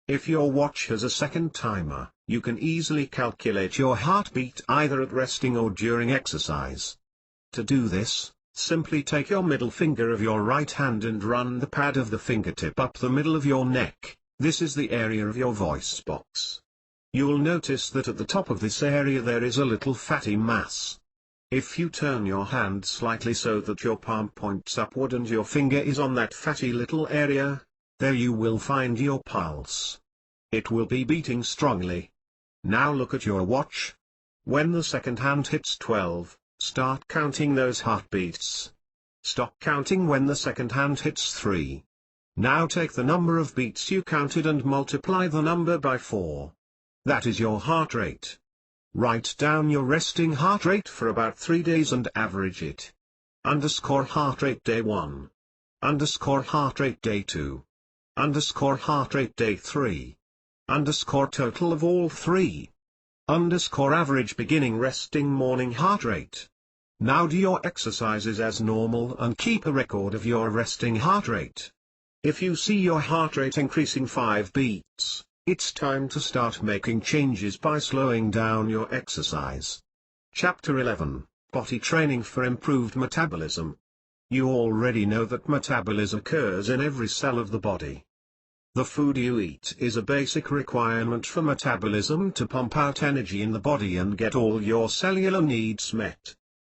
If your watch has a second timer, you can easily calculate your heartbeat either at resting or during exercise. To do this, simply take your middle finger of your right hand and run the pad of the fingertip up the middle of your neck. This is the area of your voice box. You'll notice that at the top of this area there is a little fatty mass. If you turn your hand slightly so that your palm points upward and your finger is on that fatty little area, there you will find your pulse. It will be beating strongly. Now look at your watch. When the second hand hits 12, start counting those heartbeats. Stop counting when the second hand hits 3. Now take the number of beats you counted and multiply the number by 4. That is your heart rate. Write down your resting heart rate for about 3 days and average it. Heart rate day 1. Heart rate day 2. Heart rate day 3. Total of all 3. Average beginning resting morning heart rate. Now do your exercises as normal and keep a record of your resting heart rate. If you see your heart rate increasing 5 beats, it's time to start making changes by slowing down your exercise. Chapter 11, Potty Training for Improved Metabolism. You already know that metabolism occurs in every cell of the body. The food you eat is a basic requirement for metabolism to pump out energy in the body and get all your cellular needs met.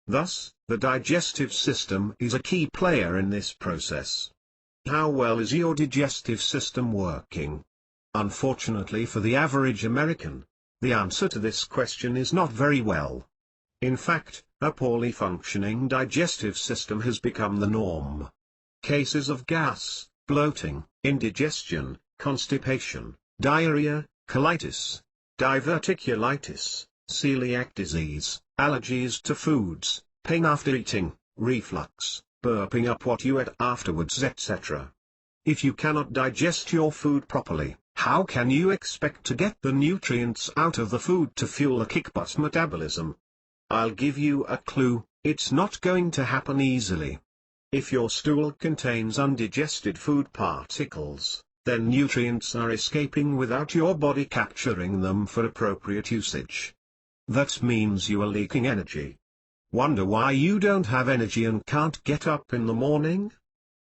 Thus, the digestive system is a key player in this process. How well is your digestive system working? Unfortunately for the average American, the answer to this question is not very well. In fact, a poorly functioning digestive system has become the norm. Cases of gas, bloating, indigestion, constipation, diarrhea, colitis, diverticulitis, celiac disease, allergies to foods, pain after eating, reflux, burping up what you ate afterwards, etc. If you cannot digest your food properly, how can you expect to get the nutrients out of the food to fuel a kickbutt metabolism? I'll give you a clue, it's not going to happen easily. If your stool contains undigested food particles, then nutrients are escaping without your body capturing them for appropriate usage. That means you are leaking energy. Wonder why you don't have energy and can't get up in the morning?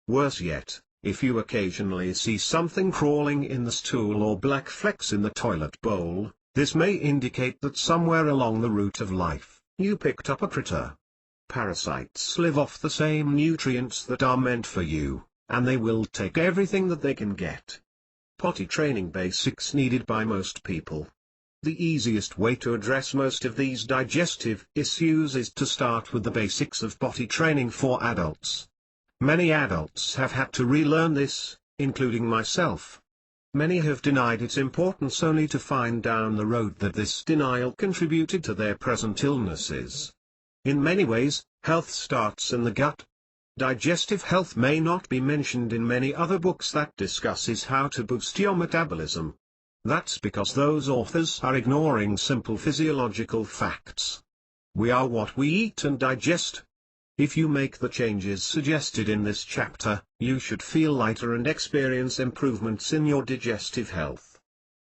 Worse yet, if you occasionally see something crawling in the stool or black flecks in the toilet bowl, this may indicate that somewhere along the route of life, you picked up a critter. Parasites live off the same nutrients that are meant for you, and they will take everything that they can get. Potty training basics needed by most people. The easiest way to address most of these digestive issues is to start with the basics of potty training for adults. Many adults have had to relearn this, including myself. Many have denied its importance only to find down the road that this denial contributed to their present illnesses. In many ways, health starts in the gut. Digestive health may not be mentioned in many other books that discusses how to boost your metabolism. That's because those authors are ignoring simple physiological facts. We are what we eat and digest. If you make the changes suggested in this chapter, you should feel lighter and experience improvements in your digestive health.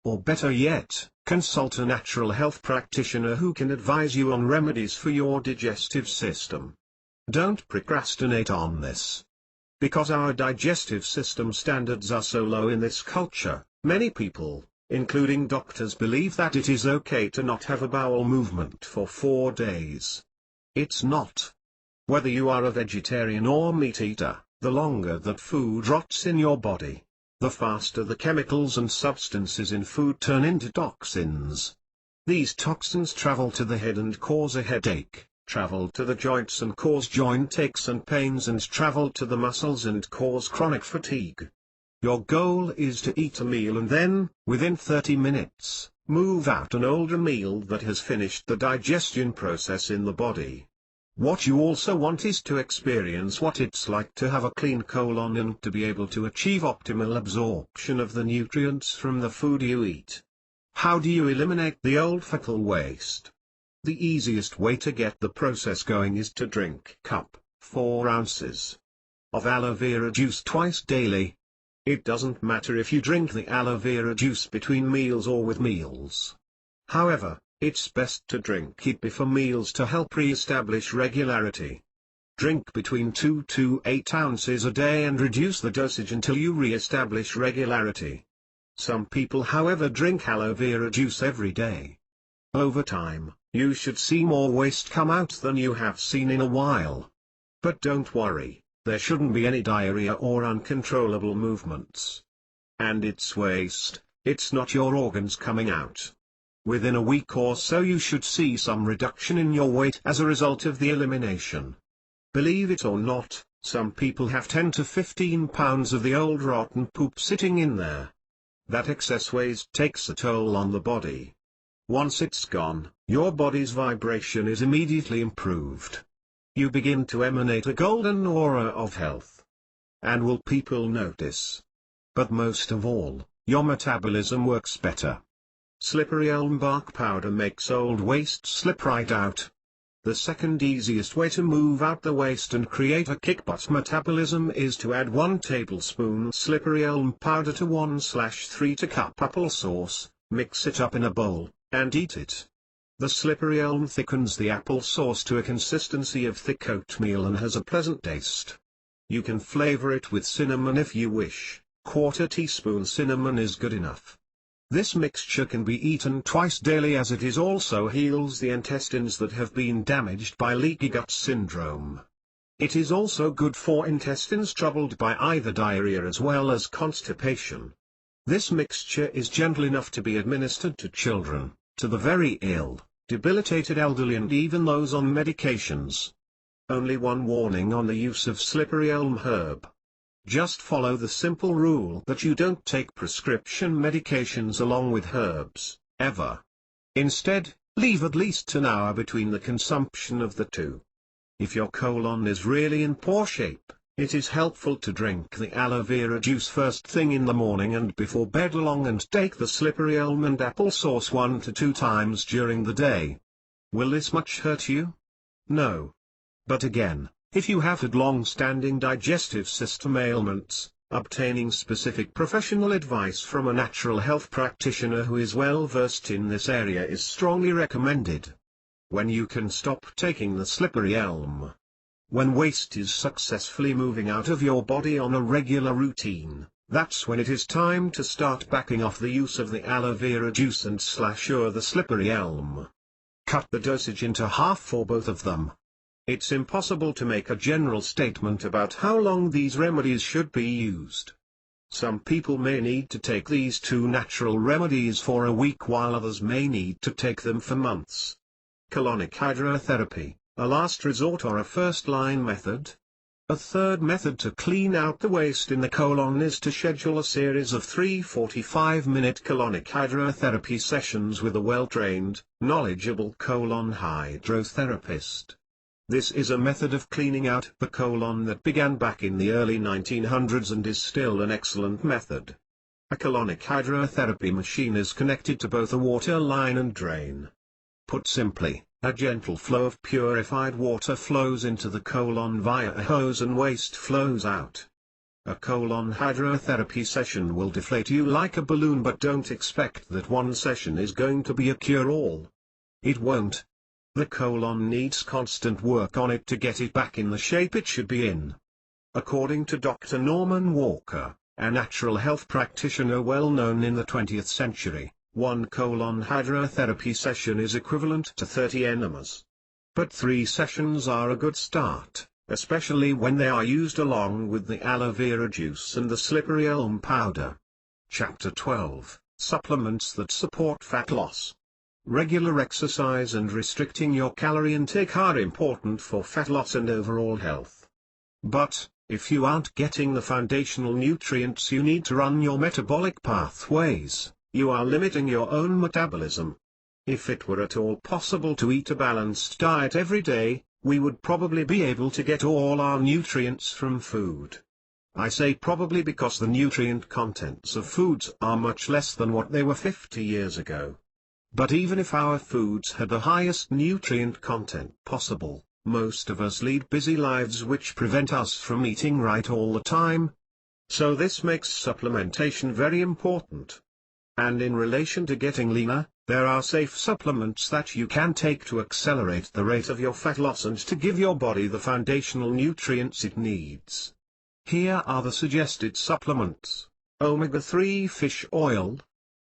Or better yet, consult a natural health practitioner who can advise you on remedies for your digestive system. Don't procrastinate on this. Because our digestive system standards are so low in this culture, many people, including doctors, believe that it is okay to not have a bowel movement for 4 days. It's not. Whether you are a vegetarian or meat eater, the longer that food rots in your body, the faster the chemicals and substances in food turn into toxins. These toxins travel to the head and cause a headache, travel to the joints and cause joint aches and pains, and travel to the muscles and cause chronic fatigue. Your goal is to eat a meal and then, within 30 minutes, move out an older meal that has finished the digestion process in the body. What you also want is to experience what it's like to have a clean colon and to be able to achieve optimal absorption of the nutrients from the food you eat. How do you eliminate the old fecal waste? The easiest way to get the process going is to drink 4 ounces of aloe vera juice twice daily. It doesn't matter if you drink the aloe vera juice between meals or with meals. However, it's best to drink it before meals to help re-establish regularity. Drink between 2 to 8 ounces a day and reduce the dosage until you re-establish regularity. Some people, however, drink aloe vera juice every day. Over time, you should see more waste come out than you have seen in a while. But don't worry, there shouldn't be any diarrhea or uncontrollable movements. And it's waste, It's not your organs coming out. Within a week or so you should see some reduction in your weight as a result of the elimination. Believe it or not, some people have 10 to 15 pounds of the old rotten poop sitting in there. That excess waste takes a toll on the body. Once it's gone, your body's vibration is immediately improved. You begin to emanate a golden aura of health. And will people notice? But most of all, your metabolism works better. Slippery elm bark powder makes old waste slip right out. The second easiest way to move out the waste and create a kickbutt metabolism is to add 1 tablespoon slippery elm powder to 1/3 cup applesauce, mix it up in a bowl, and eat it. The slippery elm thickens the applesauce to a consistency of thick oatmeal and has a pleasant taste. You can flavor it with cinnamon if you wish, 1/4 teaspoon cinnamon is good enough. This mixture can be eaten twice daily as it also heals the intestines that have been damaged by leaky gut syndrome. It is also good for intestines troubled by either diarrhea as well as constipation. This mixture is gentle enough to be administered to children, to the very ill, debilitated elderly and even those on medications. Only one warning on the use of slippery elm herb. Just follow the simple rule that you don't take prescription medications along with herbs, ever. Instead, leave at least an hour between the consumption of the two. If your colon is really in poor shape, it is helpful to drink the aloe vera juice first thing in the morning and before bed along and take the slippery elm and applesauce 1 to 2 times during the day. Will this much hurt you? No. But again, if you have had long-standing digestive system ailments, obtaining specific professional advice from a natural health practitioner who is well versed in this area is strongly recommended. When you can stop taking the slippery elm. When waste is successfully moving out of your body on a regular routine, that's when it is time to start backing off the use of the aloe vera juice and /or the slippery elm. Cut the dosage into half for both of them. It's impossible to make a general statement about how long these remedies should be used. Some people may need to take these 2 natural remedies for a week while others may need to take them for months. Colonic hydrotherapy, a last resort or a first-line method. A third method to clean out the waste in the colon is to schedule a series of 3 45-minute colonic hydrotherapy sessions with a well-trained, knowledgeable colon hydrotherapist. This is a method of cleaning out the colon that began back in the early 1900s and is still an excellent method. A colonic hydrotherapy machine is connected to both a water line and drain. Put simply, a gentle flow of purified water flows into the colon via a hose and waste flows out. A colon hydrotherapy session will deflate you like a balloon, but don't expect that one session is going to be a cure-all. It won't. The colon needs constant work on it to get it back in the shape it should be in. According to Dr. Norman Walker, a natural health practitioner well known in the 20th century, one colon hydrotherapy session is equivalent to 30 enemas. But 3 sessions are a good start, especially when they are used along with the aloe vera juice and the slippery elm powder. Chapter 12, Supplements that support fat loss. Regular exercise and restricting your calorie intake are important for fat loss and overall health. But, if you aren't getting the foundational nutrients you need to run your metabolic pathways, you are limiting your own metabolism. If it were at all possible to eat a balanced diet every day, we would probably be able to get all our nutrients from food. I say probably because the nutrient contents of foods are much less than what they were 50 years ago. But even if our foods had the highest nutrient content possible, most of us lead busy lives which prevent us from eating right all the time. So this makes supplementation very important. And in relation to getting leaner, there are safe supplements that you can take to accelerate the rate of your fat loss and to give your body the foundational nutrients it needs. Here are the suggested supplements. Omega-3 fish oil,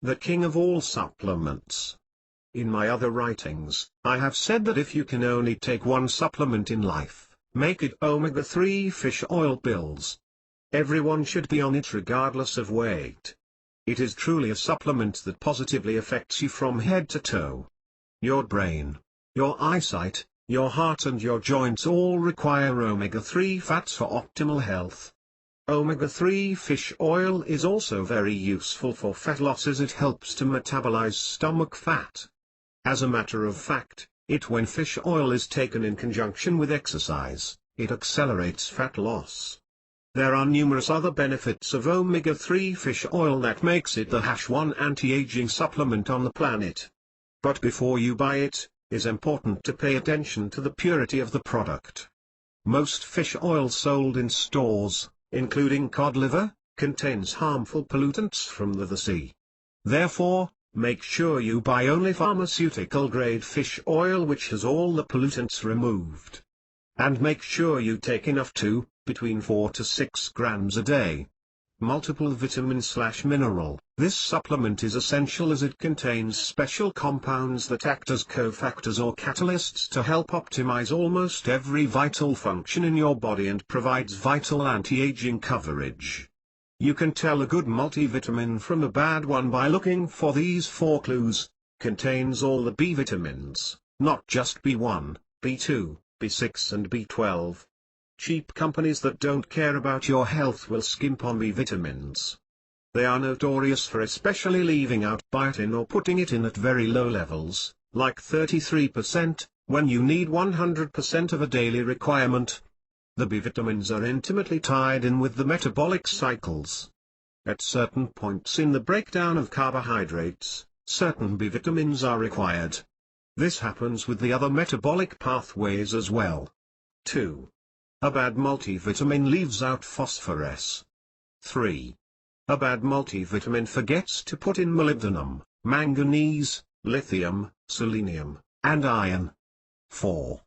the king of all supplements. In my other writings, I have said that if you can only take one supplement in life, make it omega-3 fish oil pills. Everyone should be on it regardless of weight. It is truly a supplement that positively affects you from head to toe. Your brain, your eyesight, your heart and your joints all require omega-3 fats for optimal health. Omega-3 fish oil is also very useful for fat loss as it helps to metabolize stomach fat. As a matter of fact, when fish oil is taken in conjunction with exercise, it accelerates fat loss. There are numerous other benefits of omega-3 fish oil that makes it the #1 anti-aging supplement on the planet. But before you buy it, it's important to pay attention to the purity of the product. Most fish oil sold in stores, including cod liver, contains harmful pollutants from the sea. Therefore, make sure you buy only pharmaceutical-grade fish oil which has all the pollutants removed. And make sure you take enough too, between 4 to 6 grams a day. Multiple vitamin/mineral. This supplement is essential as it contains special compounds that act as cofactors or catalysts to help optimize almost every vital function in your body and provides vital anti-aging coverage. You can tell a good multivitamin from a bad one by looking for these 4 clues. Contains all the B vitamins, not just B1, B2, B6 and B12. Cheap companies that don't care about your health will skimp on B vitamins. They are notorious for especially leaving out biotin or putting it in at very low levels, like 33%, when you need 100% of a daily requirement. The B vitamins are intimately tied in with the metabolic cycles. At certain points in the breakdown of carbohydrates, certain B vitamins are required. This happens with the other metabolic pathways as well. 2. A bad multivitamin leaves out phosphorus. 3. A bad multivitamin forgets to put in molybdenum, manganese, lithium, selenium, and iron. 4.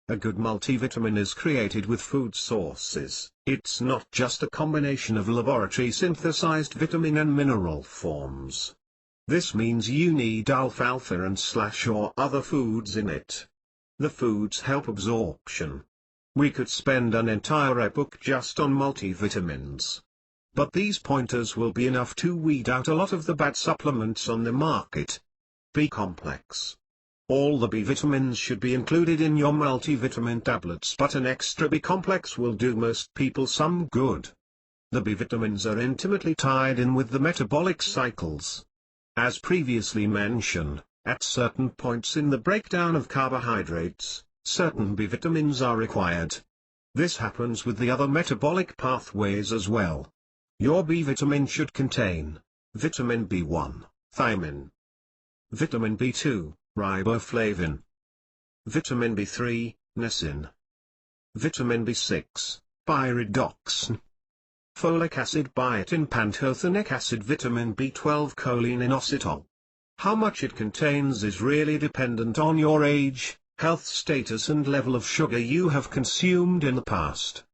A good multivitamin is created with food sources. It's not just a combination of laboratory-synthesized vitamin and mineral forms. This means you need alfalfa and or other foods in it. The foods help absorption. We could spend an entire ebook just on multivitamins. But these pointers will be enough to weed out a lot of the bad supplements on the market. B-complex. All the B vitamins should be included in your multivitamin tablets, but an extra B-complex will do most people some good. The B vitamins are intimately tied in with the metabolic cycles. As previously mentioned, at certain points in the breakdown of carbohydrates, certain B vitamins are required. This happens with the other metabolic pathways as well. Your B vitamin should contain vitamin B1, thiamine, vitamin B2, riboflavin, vitamin B3, niacin, vitamin B6, pyridoxine, folic acid, biotin, pantothenic acid, vitamin B12, choline, inositol. How much it contains is really dependent on your age, health status and level of sugar you have consumed in the past.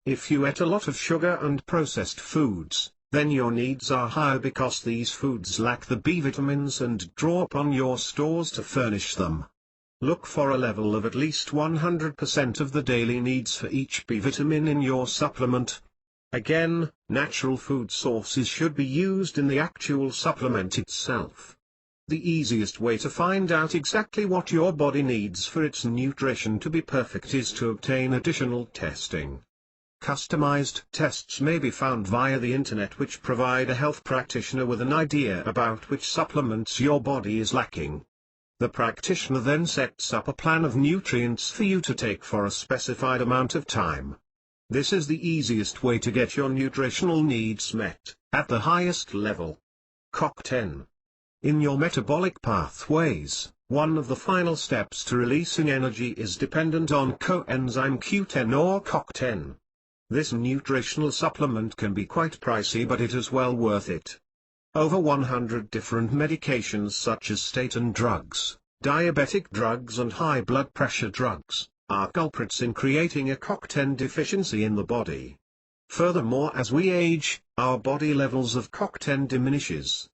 If you ate a lot of sugar and processed foods, then your needs are higher because these foods lack the B vitamins and draw upon your stores to furnish them. Look for a level of at least 100% of the daily needs for each B vitamin in your supplement. Again, natural food sources should be used in the actual supplement itself. The easiest way to find out exactly what your body needs for its nutrition to be perfect is to obtain additional testing. Customized tests may be found via the internet which provide a health practitioner with an idea about which supplements your body is lacking. The practitioner then sets up a plan of nutrients for you to take for a specified amount of time. This is the easiest way to get your nutritional needs met, at the highest level. CoQ10. In your metabolic pathways, one of the final steps to releasing energy is dependent on coenzyme Q10 or CoQ10. This nutritional supplement can be quite pricey, but it is well worth it. Over 100 different medications such as statin drugs, diabetic drugs and high blood pressure drugs, are culprits in creating a CoQ10 deficiency in the body. Furthermore, as we age, our body levels of CoQ10 diminishes.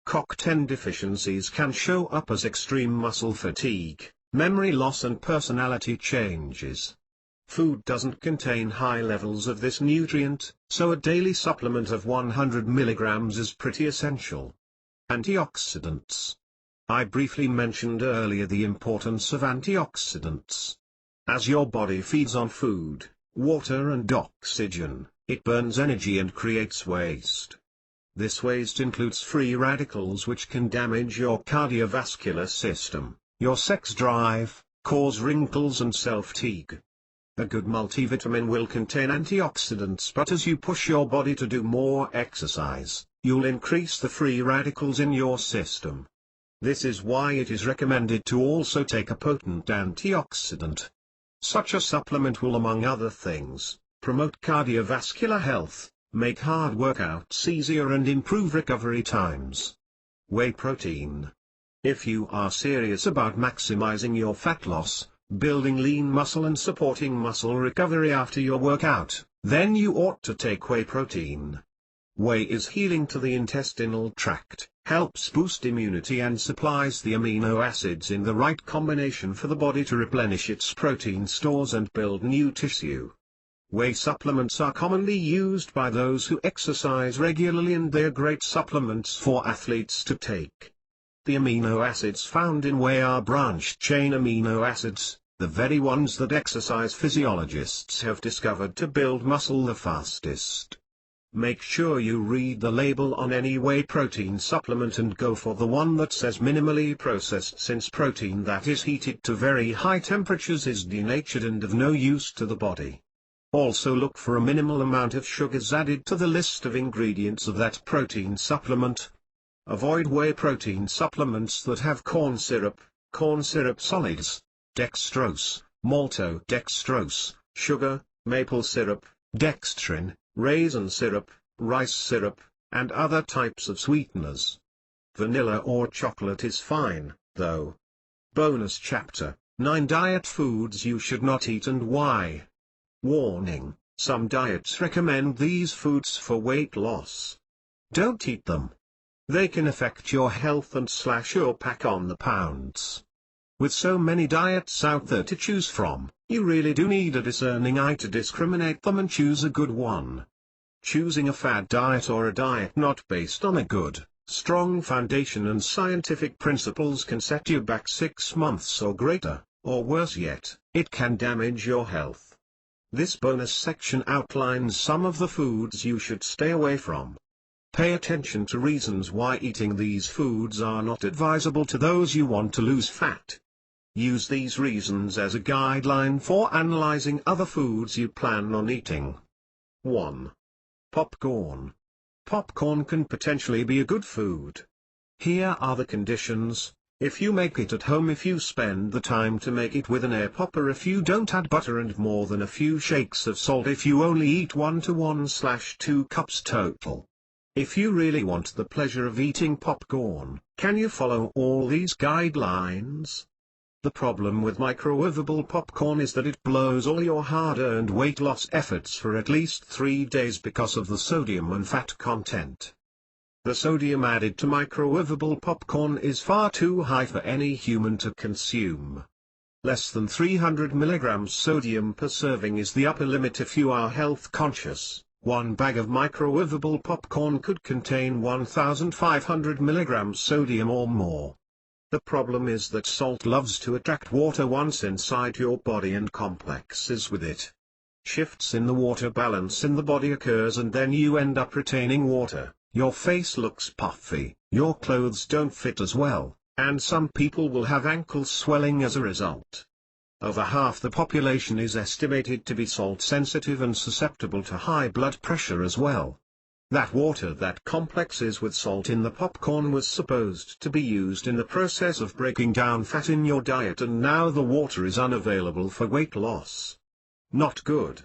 CoQ10 deficiencies can show up as extreme muscle fatigue, memory loss and personality changes. Food doesn't contain high levels of this nutrient, so a daily supplement of 100 milligrams is pretty essential. Antioxidants. I briefly mentioned earlier the importance of antioxidants. As your body feeds on food, water and oxygen, it burns energy and creates waste. This waste includes free radicals which can damage your cardiovascular system, your sex drive, cause wrinkles and self-fatigue. A good multivitamin will contain antioxidants, but as you push your body to do more exercise, you'll increase the free radicals in your system. This is why it is recommended to also take a potent antioxidant. Such a supplement will, among other things, promote cardiovascular health, make hard workouts easier and improve recovery times. Whey protein. If you are serious about maximizing your fat loss, building lean muscle and supporting muscle recovery after your workout, then you ought to take whey protein. Whey is healing to the intestinal tract, helps boost immunity and supplies the amino acids in the right combination for the body to replenish its protein stores and build new tissue. Whey supplements are commonly used by those who exercise regularly, and they are great supplements for athletes to take. The amino acids found in whey are branched-chain amino acids, the very ones that exercise physiologists have discovered to build muscle the fastest. Make sure you read the label on any whey protein supplement and go for the one that says minimally processed, since protein that is heated to very high temperatures is denatured and of no use to the body. Also look for a minimal amount of sugars added to the list of ingredients of that protein supplement. Avoid whey protein supplements that have corn syrup solids, dextrose, maltodextrose, sugar, maple syrup, dextrin, raisin syrup, rice syrup, and other types of sweeteners. Vanilla or chocolate is fine, though. Bonus chapter, 9 Diet Foods You Should Not Eat and Why. Warning, some diets recommend these foods for weight loss. Don't eat them. They can affect your health and slash or pack on the pounds. With so many diets out there to choose from, you really do need a discerning eye to discriminate them and choose a good one. Choosing a fad diet or a diet not based on a good, strong foundation and scientific principles can set you back 6 months or greater, or worse yet, it can damage your health. This bonus section outlines some of the foods you should stay away from. Pay attention to reasons why eating these foods are not advisable to those you want to lose fat. Use these reasons as a guideline for analyzing other foods you plan on eating. 1. Popcorn. Popcorn can potentially be a good food. Here are the conditions: if you make it at home, if you spend the time to make it with an air popper, if you don't add butter and more than a few shakes of salt, if you only eat 1 to 1/2 cups total. If you really want the pleasure of eating popcorn, can you follow all these guidelines? The problem with microwavable popcorn is that it blows all your hard-earned weight loss efforts for at least 3 days because of the sodium and fat content. The sodium added to microwavable popcorn is far too high for any human to consume. Less than 300 mg sodium per serving is the upper limit if you are health conscious. One bag of microwavable popcorn could contain 1,500 mg sodium or more. The problem is that salt loves to attract water once inside your body and complexes with it. Shifts in the water balance in the body occurs, and then you end up retaining water. Your face looks puffy, your clothes don't fit as well, and some people will have ankle swelling as a result. Over half the population is estimated to be salt sensitive and susceptible to high blood pressure as well. That water that complexes with salt in the popcorn was supposed to be used in the process of breaking down fat in your diet, and now the water is unavailable for weight loss. Not good.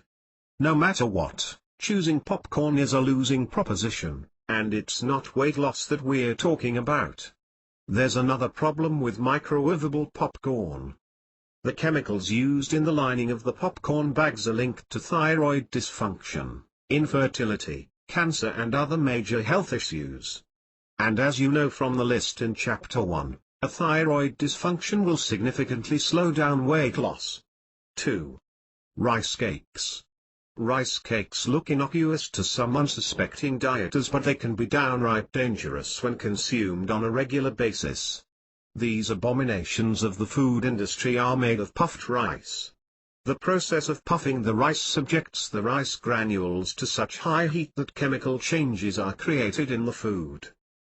No matter what, choosing popcorn is a losing proposition. And it's not weight loss that we're talking about. There's another problem with microwavable popcorn. The chemicals used in the lining of the popcorn bags are linked to thyroid dysfunction, infertility, cancer and other major health issues. And as you know from the list in Chapter 1, a thyroid dysfunction will significantly slow down weight loss. 2. Rice cakes. Rice cakes look innocuous to some unsuspecting dieters, but they can be downright dangerous when consumed on a regular basis. These abominations of the food industry are made of puffed rice. The process of puffing the rice subjects the rice granules to such high heat that chemical changes are created in the food.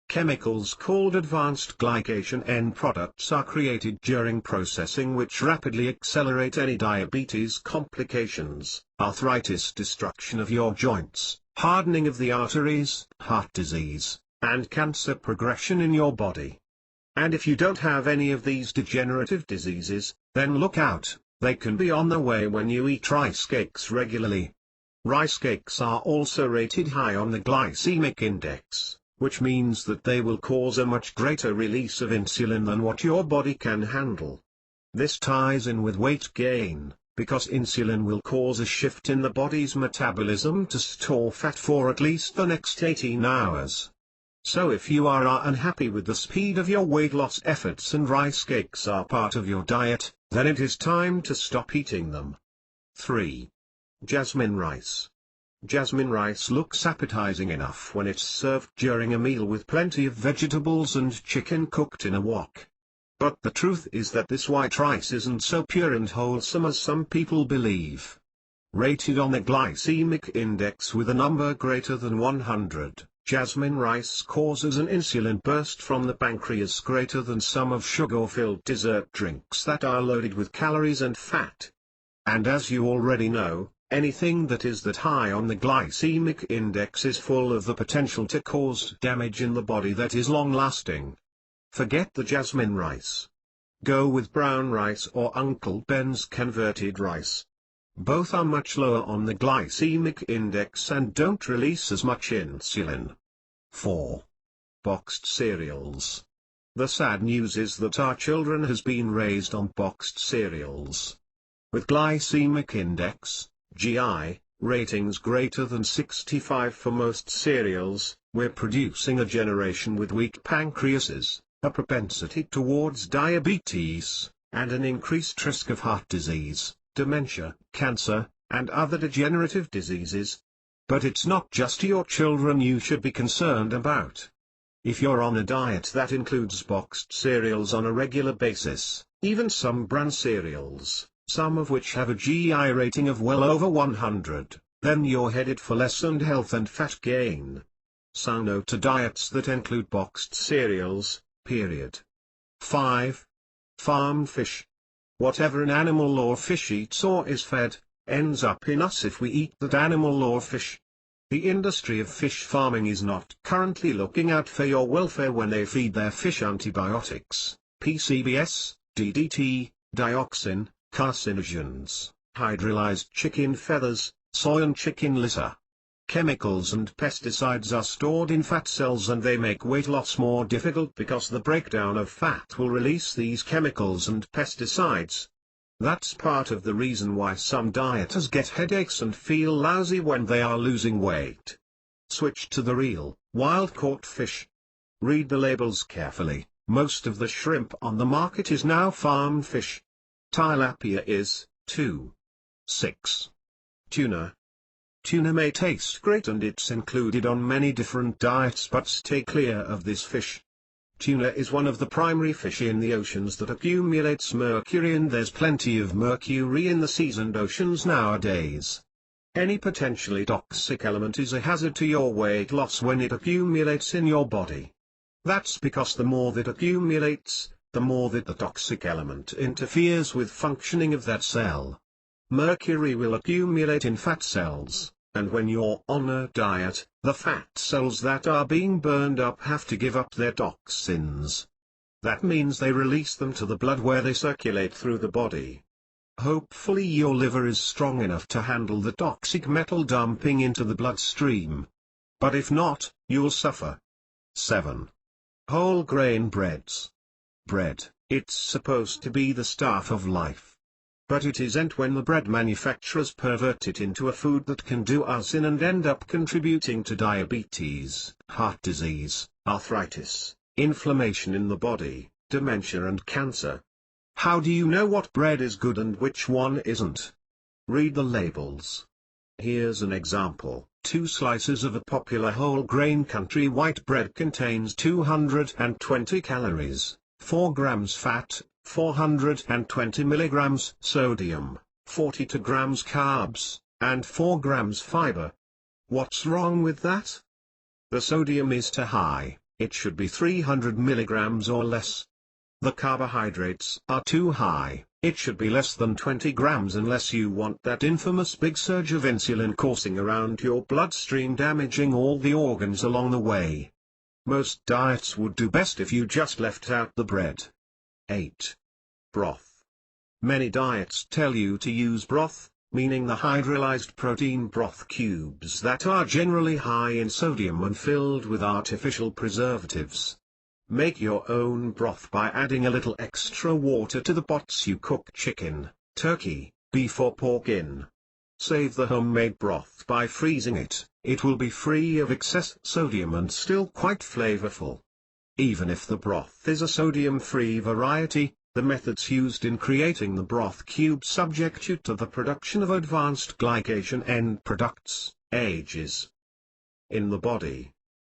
Chemicals called advanced glycation end products are created during processing, which rapidly accelerate any diabetes complications, arthritis, destruction of your joints, hardening of the arteries, heart disease, and cancer progression in your body. And if you don't have any of these degenerative diseases, then look out, they can be on the way when you eat rice cakes regularly. Rice cakes are also rated high on the glycemic index, which means that they will cause a much greater release of insulin than what your body can handle. This ties in with weight gain, because insulin will cause a shift in the body's metabolism to store fat for at least the next 18 hours. So if you are unhappy with the speed of your weight loss efforts and rice cakes are part of your diet, then it is time to stop eating them. 3. Jasmine rice. Jasmine rice looks appetizing enough when it's served during a meal with plenty of vegetables and chicken cooked in a wok. But the truth is that this white rice isn't so pure and wholesome as some people believe. Rated on the glycemic index with a number greater than 100, jasmine rice causes an insulin burst from the pancreas greater than some of sugar-filled dessert drinks that are loaded with calories and fat. And as you already know, anything that is that high on the glycemic index is full of the potential to cause damage in the body that is long-lasting. Forget the jasmine rice. Go with brown rice or Uncle Ben's converted rice. Both are much lower on the glycemic index and don't release as much insulin. 4. Boxed cereals. The sad news is that our children has been raised on boxed cereals. With glycemic index, GI, ratings greater than 65 for most cereals, we're producing a generation with weak pancreases, a propensity towards diabetes, and an increased risk of heart disease, dementia, cancer, and other degenerative diseases. But it's not just your children you should be concerned about. If you're on a diet that includes boxed cereals on a regular basis, even some brand cereals, some of which have a GI rating of well over 100, then you're headed for lessened health and fat gain. So no to diets that include boxed cereals, period. 5. Farmed fish. Whatever an animal or fish eats or is fed, ends up in us if we eat that animal or fish. The industry of fish farming is not currently looking out for your welfare when they feed their fish antibiotics, PCBs, DDT, dioxin, carcinogens, hydrolyzed chicken feathers, soy and chicken litter. Chemicals and pesticides are stored in fat cells and they make weight loss more difficult because the breakdown of fat will release these chemicals and pesticides. That's part of the reason why some dieters get headaches and feel lousy when they are losing weight. Switch to the real, wild-caught fish. Read the labels carefully. Most of the shrimp on the market is now farmed fish. Tilapia is, too. 6. Tuna. Tuna may taste great and it's included on many different diets, but stay clear of this fish. Tuna is one of the primary fish in the oceans that accumulates mercury, and there's plenty of mercury in the seas and oceans nowadays. Any potentially toxic element is a hazard to your weight loss when it accumulates in your body. That's because the more that accumulates, the more that the toxic element interferes with functioning of that cell. Mercury will accumulate in fat cells, and when you're on a diet, the fat cells that are being burned up have to give up their toxins. That means they release them to the blood where they circulate through the body. Hopefully your liver is strong enough to handle the toxic metal dumping into the bloodstream. But if not, you'll suffer. 7. Whole grain breads. Bread, it's supposed to be the staff of life. But it isn't when the bread manufacturers pervert it into a food that can do us in and end up contributing to diabetes, heart disease, arthritis, inflammation in the body, dementia and cancer. How do you know what bread is good and which one isn't? Read the labels. Here's an example. 2 slices of a popular whole grain country white bread contains 220 calories, 4 grams fat, 420 milligrams sodium, 42 grams carbs, and 4 grams fiber. What's wrong with that? The sodium is too high, it should be 300 milligrams or less. The carbohydrates are too high, it should be less than 20 grams unless you want that infamous big surge of insulin coursing around your bloodstream damaging all the organs along the way. Most diets would do best if you just left out the bread. 8. Broth. Many diets tell you to use broth, meaning the hydrolyzed protein broth cubes that are generally high in sodium and filled with artificial preservatives. Make your own broth by adding a little extra water to the pots you cook chicken, turkey, beef or pork in. Save the homemade broth by freezing it, it will be free of excess sodium and still quite flavorful. Even if the broth is a sodium-free variety, the methods used in creating the broth cube subject you to the production of advanced glycation end products, AGEs. In the body.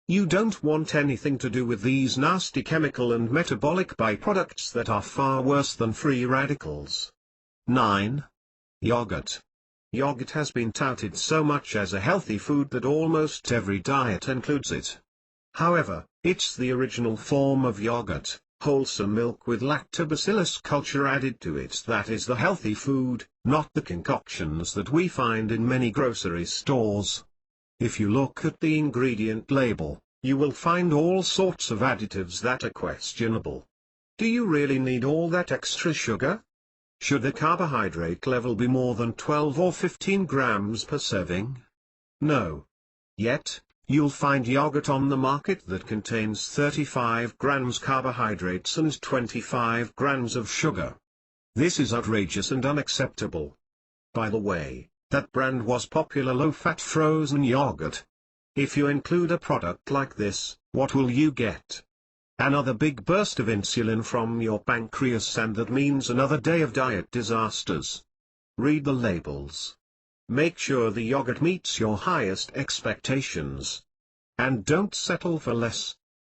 You don't want anything to do with these nasty chemical and metabolic byproducts that are far worse than free radicals. 9. Yogurt. Yogurt has been touted so much as a healthy food that almost every diet includes it. However, it's the original form of yogurt, wholesome milk with lactobacillus culture added to it, that is the healthy food, not the concoctions that we find in many grocery stores. If you look at the ingredient label, you will find all sorts of additives that are questionable. Do you really need all that extra sugar? Should the carbohydrate level be more than 12 or 15 grams per serving? No. Yet, you'll find yogurt on the market that contains 35 grams carbohydrates and 25 grams of sugar. This is outrageous and unacceptable. By the way, that brand was popular low-fat frozen yogurt. If you include a product like this, what will you get? Another big burst of insulin from your pancreas, and that means another day of diet disasters. Read the labels. Make sure the yogurt meets your highest expectations. And don't settle for less.